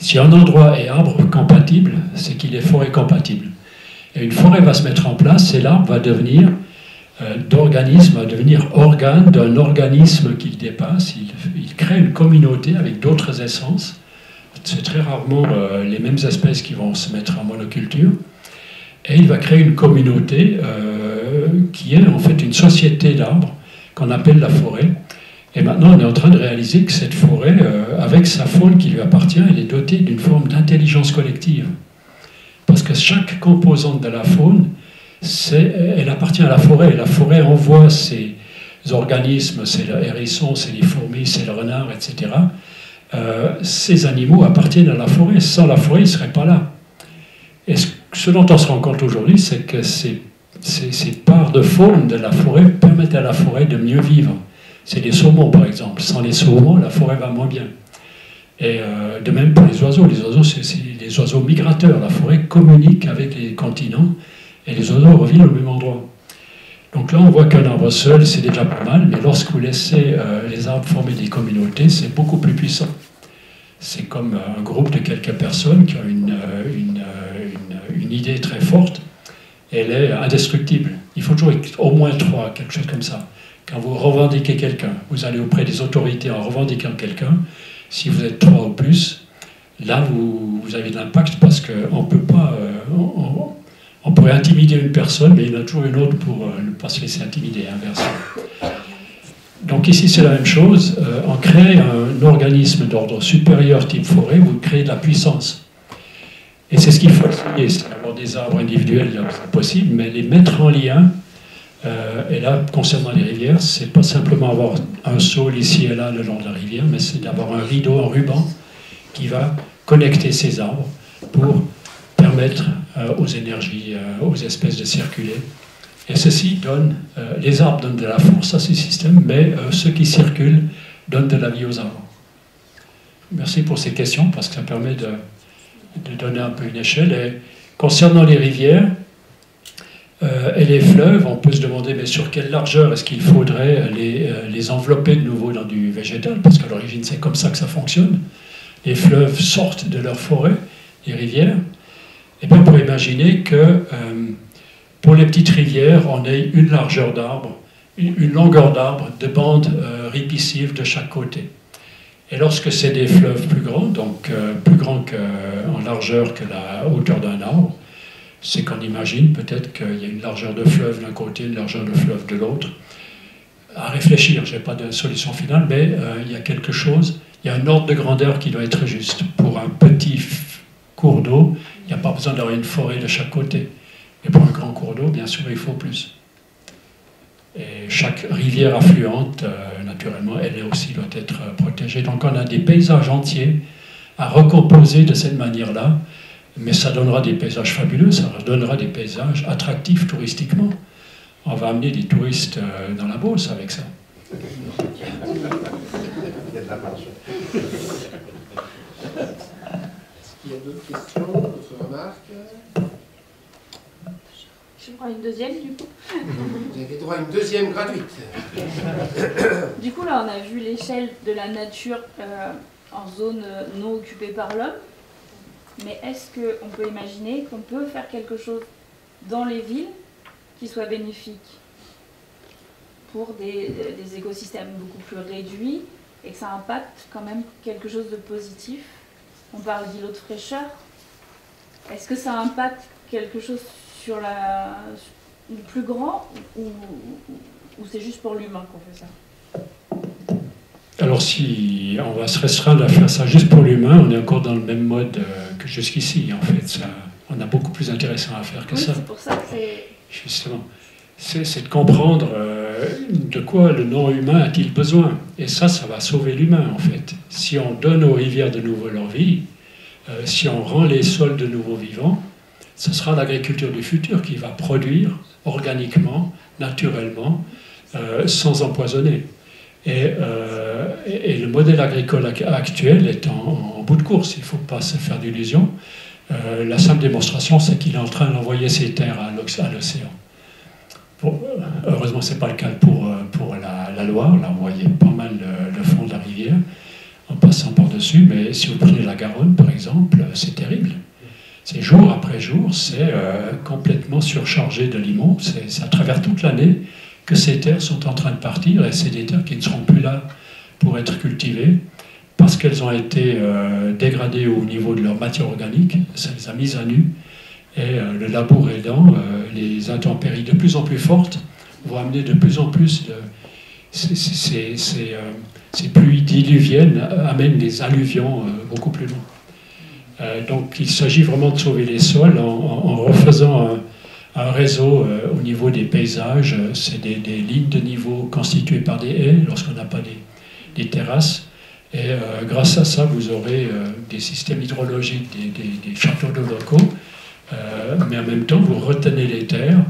Si un endroit est arbre compatible, c'est qu'il est forêt compatible. Et une forêt va se mettre en place et l'arbre va devenir d'organisme, va devenir organe d'un organisme qu'il dépasse. Il crée une communauté avec d'autres essences. C'est très rarement les mêmes espèces qui vont se mettre en monoculture. Et il va créer une communauté qui est en fait une société d'arbres qu'on appelle la forêt. Et maintenant, on est en train de réaliser que cette forêt, avec sa faune qui lui appartient, elle est dotée d'une forme d'intelligence collective. Parce que chaque composante de la faune, elle appartient à la forêt. Et la forêt envoie ses organismes, c'est le hérisson, c'est les fourmis, c'est le renard, etc. Ces animaux appartiennent à la forêt. Sans la forêt, ils ne seraient pas là. Et ce dont on se rend compte aujourd'hui, c'est que ces parts de faune de la forêt permettent à la forêt de mieux vivre. C'est les saumons, par exemple. Sans les saumons, la forêt va moins bien. Et de même pour les oiseaux. Les oiseaux, c'est des oiseaux migrateurs. La forêt communique avec les continents et les oiseaux reviennent au même endroit. Donc là, on voit qu'un arbre seul, c'est déjà pas mal, mais lorsque vous laissez les arbres former des communautés, c'est beaucoup plus puissant. C'est comme un groupe de quelques personnes qui ont une idée très forte, et elle est indestructible. Il faut toujours être au moins 3, quelque chose comme ça. Quand vous revendiquez quelqu'un, vous allez auprès des autorités en revendiquant quelqu'un, si vous êtes 3 ou plus, là vous avez de l'impact parce qu'on ne peut pas... On pourrait intimider une personne, mais il y en a toujours une autre pour ne pas se laisser intimider, inversement. Donc ici, c'est la même chose. On crée un organisme d'ordre supérieur type forêt, vous créez de la puissance. Et c'est ce qu'il faut essayer, c'est avoir des arbres individuels là où c'est possible, mais les mettre en lien. Et là, concernant les rivières, c'est pas simplement avoir un saule ici et là le long de la rivière, mais c'est d'avoir un rideau, un ruban qui va connecter ces arbres pour permettre aux énergies, aux espèces de circuler. Et ceci donne, les arbres donnent de la force à ces systèmes, mais ceux qui circulent donnent de la vie aux arbres. Merci pour ces questions, parce que ça permet de donner un peu une échelle. Et concernant les rivières et les fleuves, on peut se demander mais sur quelle largeur est-ce qu'il faudrait les envelopper de nouveau dans du végétal, parce qu'à l'origine c'est comme ça que ça fonctionne. Les fleuves sortent de leur forêt, les rivières. Et bien on pourrait imaginer que pour les petites rivières, on ait une largeur d'arbre, une longueur d'arbre, de bandes ripissives de chaque côté. Et lorsque c'est des fleuves plus grands, donc plus grands en largeur que la hauteur d'un arbre, c'est qu'on imagine peut-être qu'il y a une largeur de fleuve d'un côté, une largeur de fleuve de l'autre. À réfléchir, je n'ai pas de solution finale, mais il y a quelque chose, il y a un ordre de grandeur qui doit être juste. Pour un petit cours d'eau, il n'y a pas besoin d'avoir une forêt de chaque côté. Mais pour un grand cours d'eau, bien sûr, il faut plus. Et chaque rivière affluente, naturellement, elle aussi doit être protégée. Donc on a des paysages entiers à recomposer de cette manière-là. Mais ça donnera des paysages fabuleux, ça donnera des paysages attractifs touristiquement. On va amener des touristes dans la Beauce avec ça. Il y a de la marge. Est-ce qu'il y a d'autres questions, d'autres remarques? Je prends une deuxième du coup. Vous avez droit à une deuxième gratuite. Du coup là on a vu l'échelle de la nature en zone non occupée par l'homme. Mais est-ce qu'on peut imaginer qu'on peut faire quelque chose dans les villes qui soit bénéfique pour des écosystèmes beaucoup plus réduits et que ça impacte quand même quelque chose de positif? On parle d'îlots de fraîcheur. Est-ce que ça impacte quelque chose sur le plus grand ou c'est juste pour l'humain qu'on fait ça? Alors si on va se restreindre à faire ça juste pour l'humain, on est encore dans le même mode que jusqu'ici, en fait. Ça, on a beaucoup plus intéressant à faire que ça. C'est pour ça que c'est... Justement, c'est de comprendre de quoi le non-humain a-t-il besoin. Et ça va sauver l'humain, en fait. Si on donne aux rivières de nouveau leur vie, si on rend les sols de nouveau vivants, ce sera l'agriculture du futur qui va produire organiquement, naturellement, sans empoisonner. Et le modèle agricole actuel est en bout de course, il ne faut pas se faire d'illusions. La simple démonstration, c'est qu'il est en train d'envoyer ses terres à l'océan. Heureusement, ce n'est pas le cas pour la Loire. Là, on voyait pas mal le fond de la rivière en passant par-dessus. Mais si vous prenez la Garonne, par exemple, c'est terrible. C'est jour après jour, c'est complètement surchargé de limon. C'est à travers toute l'année que ces terres sont en train de partir, et c'est des terres qui ne seront plus là pour être cultivées, parce qu'elles ont été dégradées au niveau de leur matière organique, ça les a mises à nu, et le labour aidant, les intempéries de plus en plus fortes vont amener de plus en plus de... Ces pluies diluviennes amènent des alluvions beaucoup plus loin. Donc il s'agit vraiment de sauver les sols en refaisant un réseau au niveau des paysages. C'est des lignes de niveau constituées par des haies lorsqu'on n'a pas des terrasses. Et grâce à ça, vous aurez des systèmes hydrologiques, des châteaux d'eau locaux, mais en même temps, vous retenez les terres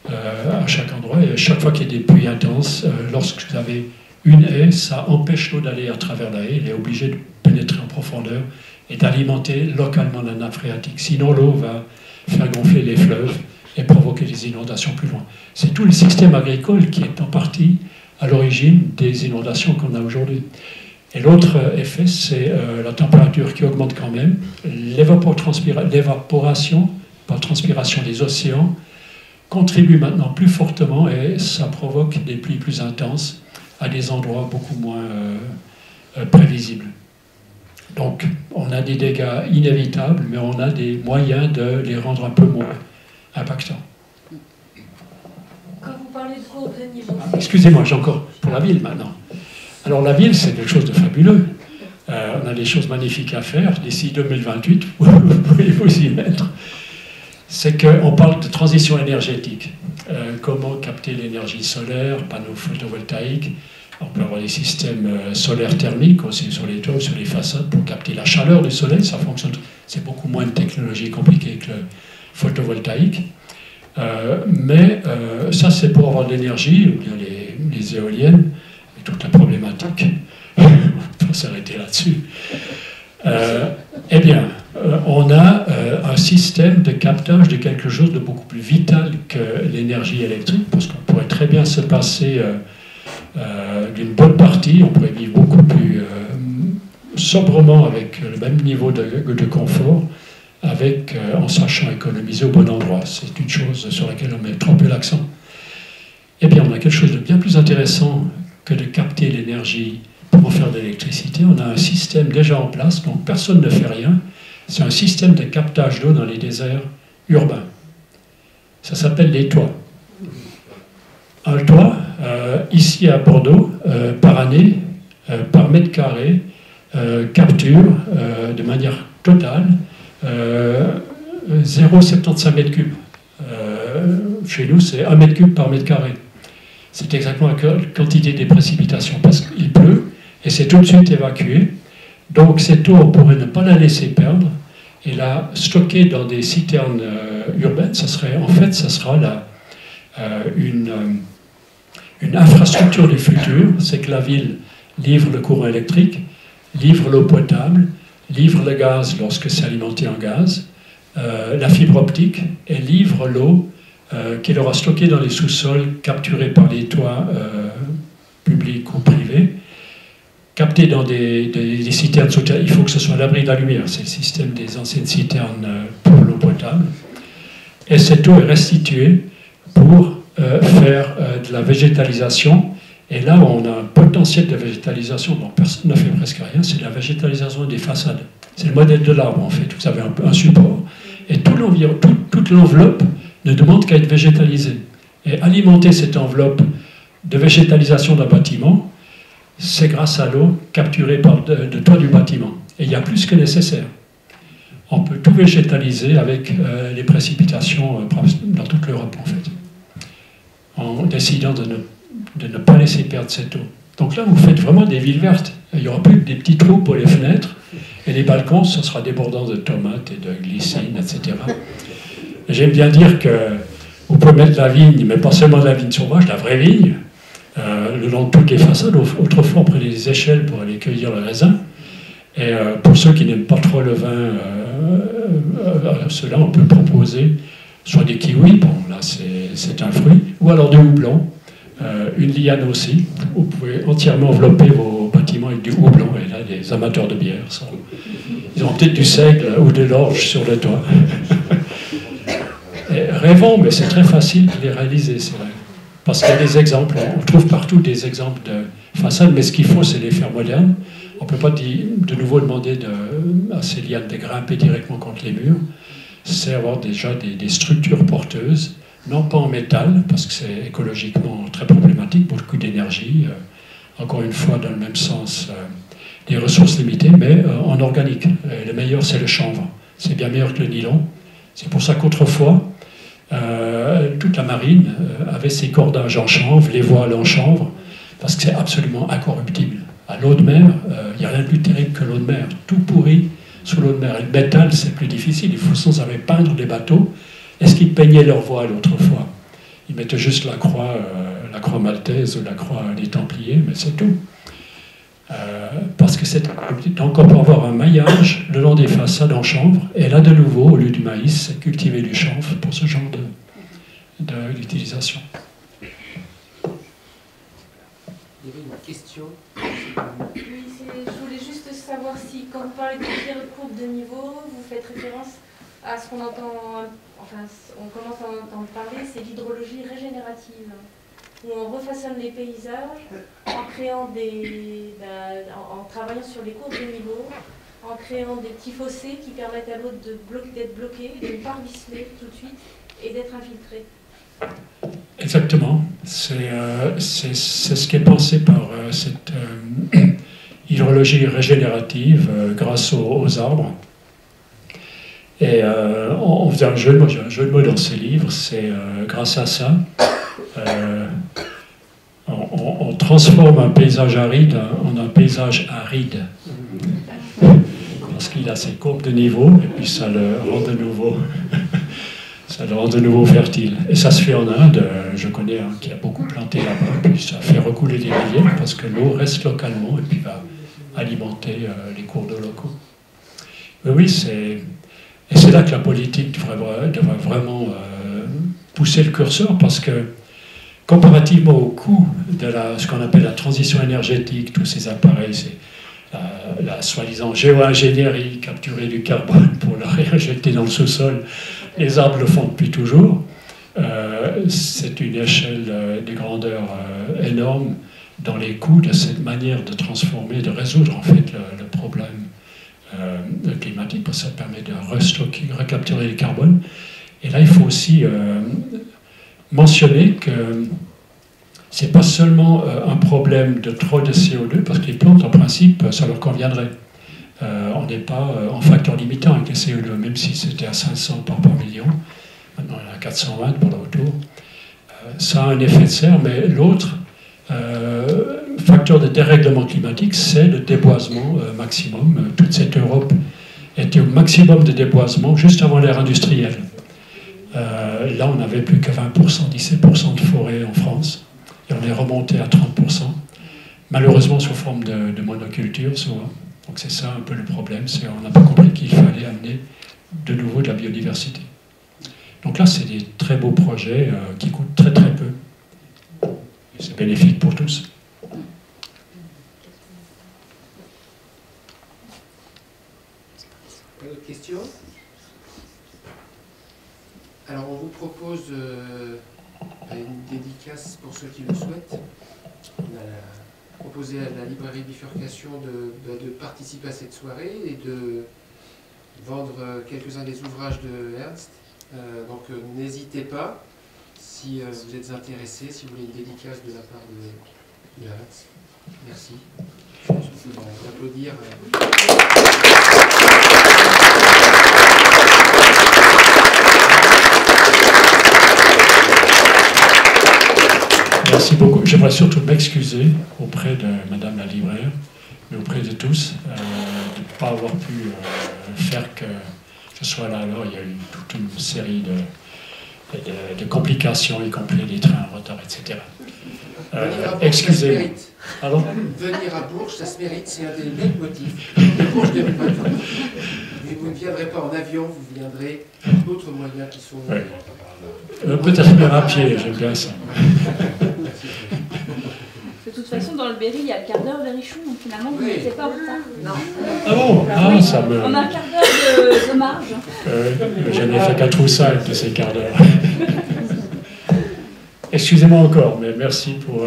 à chaque endroit. Et chaque fois qu'il y a des pluies intenses, lorsque vous avez une haie, ça empêche l'eau d'aller à travers la haie. Elle est obligée de pénétrer en profondeur et d'alimenter localement la nappe phréatique. Sinon, l'eau va faire gonfler les fleuves et provoquer des inondations plus loin. C'est tout le système agricole qui est en partie à l'origine des inondations qu'on a aujourd'hui. Et l'autre effet, c'est la température qui augmente quand même, l'évaporation par transpiration des océans contribue maintenant plus fortement et ça provoque des pluies plus intenses à des endroits beaucoup moins prévisibles. Donc, on a des dégâts inévitables, mais on a des moyens de les rendre un peu moins impactant. Quand vous parlez de courbe de niveau, Excusez-moi, j'ai encore pour la ville maintenant. Alors la ville, c'est quelque chose de fabuleux. On a des choses magnifiques à faire. D'ici 2028, vous pouvez vous y mettre. C'est qu'on parle de transition énergétique. Comment capter l'énergie solaire, panneaux photovoltaïques. On peut avoir des systèmes solaires thermiques aussi sur les toits, sur les façades pour capter la chaleur du soleil. Ça fonctionne. C'est beaucoup moins de technologie compliquée que le photovoltaïque. Mais ça, c'est pour avoir de l'énergie, ou bien les éoliennes, et toute la problématique. On peut s'arrêter là-dessus. Eh bien, on a un système de captage de quelque chose de beaucoup plus vital que l'énergie électrique, parce qu'on pourrait très bien se passer d'une bonne partie, on pourrait vivre beaucoup plus sobrement avec le même niveau de confort, en sachant économiser au bon endroit. C'est une chose sur laquelle on met trop peu l'accent. Eh bien, on a quelque chose de bien plus intéressant que de capter l'énergie pour en faire de l'électricité. On a un système déjà en place, donc personne ne fait rien. C'est un système de captage d'eau dans les déserts urbains. Ça s'appelle les toits. Un toit, ici à Bordeaux, par année, par mètre carré, capture de manière totale 0,75 mètres cubes. Chez nous, c'est 1 mètre cube par mètre carré. C'est exactement la quantité des précipitations, parce qu'il pleut, et c'est tout de suite évacué. Donc cette eau, on pourrait ne pas la laisser perdre, et la stocker dans des citernes urbaines. Ça sera une infrastructure du futur. C'est que la ville livre le courant électrique, livre l'eau potable, livre le gaz lorsque c'est alimenté en gaz, la fibre optique, et livre l'eau qu'elle aura stockée dans les sous-sols, capturée par les toits publics ou privés, captée dans des citernes souterraines. Il faut que ce soit à l'abri de la lumière. C'est le système des anciennes citernes pour l'eau potable. Et cette eau est restituée pour faire de la végétalisation. Et là, on a un potentiel de végétalisation dont personne ne fait presque rien. C'est la végétalisation des façades. C'est le modèle de l'arbre, en fait. Vous avez un support. Et toute l'enveloppe ne demande qu'à être végétalisée. Et alimenter cette enveloppe de végétalisation d'un bâtiment, c'est grâce à l'eau capturée par le toit du bâtiment. Et il y a plus que nécessaire. On peut tout végétaliser avec les précipitations dans toute l'Europe, en fait, en décidant de ne pas laisser perdre cette eau. Donc là, vous faites vraiment des villes vertes. Il n'y aura plus que des petits trous pour les fenêtres, et les balcons, ce sera débordant de tomates et de glycine, etc. J'aime bien dire que vous pouvez mettre de la vigne, mais pas seulement de la vigne sauvage, la vraie vigne, le long de toutes les façades. Autrefois, on prenait des échelles pour aller cueillir le raisin. Et pour ceux qui n'aiment pas trop le vin, ceux-là, on peut proposer soit des kiwis, bon là c'est un fruit, ou alors du houblon, une liane aussi. Vous pouvez entièrement envelopper vos bâtiments avec du houblon. Et là, les amateurs de bière, ils ont peut-être du seigle ou de l'orge sur le toit. Et rêvons, mais c'est très facile de les réaliser, c'est vrai. Parce qu'il y a des exemples, on trouve partout des exemples de façades, mais ce qu'il faut, c'est les faire modernes. On ne peut pas de nouveau demander à ces lianes de grimper directement contre les murs. C'est avoir déjà des structures porteuses, non pas en métal, parce que c'est écologiquement très problématique, beaucoup d'énergie, encore une fois dans le même sens, des ressources limitées, mais en organique. Et le meilleur, c'est le chanvre. C'est bien meilleur que le nylon. C'est pour ça qu'autrefois, toute la marine avait ses cordages en chanvre, les voiles en chanvre, parce que c'est absolument incorruptible. À l'eau de mer, il n'y a rien de plus terrible que l'eau de mer. Tout pourri sous l'eau de mer. Et le métal, c'est plus difficile. Il faut sans arrêt peindre des bateaux. Est-ce qu'ils peignaient leur voile autrefois? Ils mettaient juste la croix maltaise ou la croix des Templiers, mais c'est tout. Parce que c'est donc on peut avoir un maillage le long des façades en chanvre, et là de nouveau, au lieu du maïs, c'est cultiver du chanvre pour ce genre d'utilisation. Il y avait une question. Oui, je voulais juste savoir si, quand vous parlez de courbe de niveau, vous faites référence à ce qu'on entend, enfin, on commence à entendre parler, c'est l'hydrologie régénérative, où on refaçonne les paysages en créant en travaillant sur les courbes de niveau, en créant des petits fossés qui permettent à l'eau d'être bloqué, de ne pas ruisseler tout de suite, et d'être infiltré. Exactement. C'est ce qui est pensé par cette hydrologie régénérative grâce aux arbres. Et on faisait un jeu de mots, j'ai un jeu de mots dans ces livres, c'est grâce à ça, on transforme un paysage aride en un paysage aride. Parce qu'il a ses courbes de niveau, et puis ça le rend de nouveau, ça le rend de nouveau fertile. Et ça se fait en Inde, je connais un qui a beaucoup planté là-bas, puis ça fait recouler des rivières, parce que l'eau reste localement, et puis va alimenter les cours d'eau locaux. Mais oui, et c'est là que la politique devrait vraiment pousser le curseur, parce que comparativement au coût de ce qu'on appelle la transition énergétique, tous ces appareils, c'est la soi-disant géo-ingénierie, capturer du carbone pour le réinjecter dans le sous-sol, les arbres le font depuis toujours. C'est une échelle de grandeur énorme dans les coûts de cette manière de transformer, de résoudre en fait le problème climatique, parce que ça permet de restocker, recapturer le carbone. Et là, il faut aussi mentionner que c'est pas seulement un problème de trop de CO2, parce que les plantes, en principe, ça leur conviendrait. On n'est pas en facteur limitant avec les CO2, même si c'était à 500 parts par million. Maintenant, il y en a 420 pour le retour. Ça a un effet de serre, mais l'autre facteur de dérèglement climatique, c'est le déboisement maximum. Toute cette Europe était au maximum de déboisement juste avant l'ère industrielle. Là, on n'avait plus que 20%, 17% de forêt en France. Et on est remonté à 30%, malheureusement sous forme de monoculture souvent. Donc c'est ça un peu le problème, c'est qu'on n'a pas compris qu'il fallait amener de nouveau de la biodiversité. Donc là, c'est des très beaux projets qui coûtent très très peu. Et c'est bénéfique pour tous. Pas d'autres questions? Alors on vous propose une dédicace pour ceux qui le souhaitent. On a proposé à la librairie Bifurcation de participer à cette soirée et de vendre quelques-uns des ouvrages de Ernst. Donc n'hésitez pas, si vous êtes intéressé, si vous voulez une dédicace de la part de Ernst. Merci. Je pense qu'on peut applaudir. Merci beaucoup. J'aimerais surtout m'excuser auprès de Madame la libraire, mais auprès de tous, de ne pas avoir pu faire que je sois là. Alors, il y a eu toute une série de complications, y compris des trains en retard, etc. Excusez-moi. Alors, venir à Bourges, ça se mérite, c'est un des mêmes motifs de Bourges 2023. Mais vous ne viendrez pas en avion, vous viendrez par d'autres moyens qui sont... Ouais. Peut-être même à pied, j'aime bien ça. De toute façon, dans le Berry, il y a le quart d'heure Berrichon, donc finalement, vous n'êtes pas en retard. Non. Ah bon? Ah, ça me... On a un quart d'heure de marge. Je n'ai fait qu'un troussin de ces quarts d'heure. Excusez-moi encore, mais merci pour...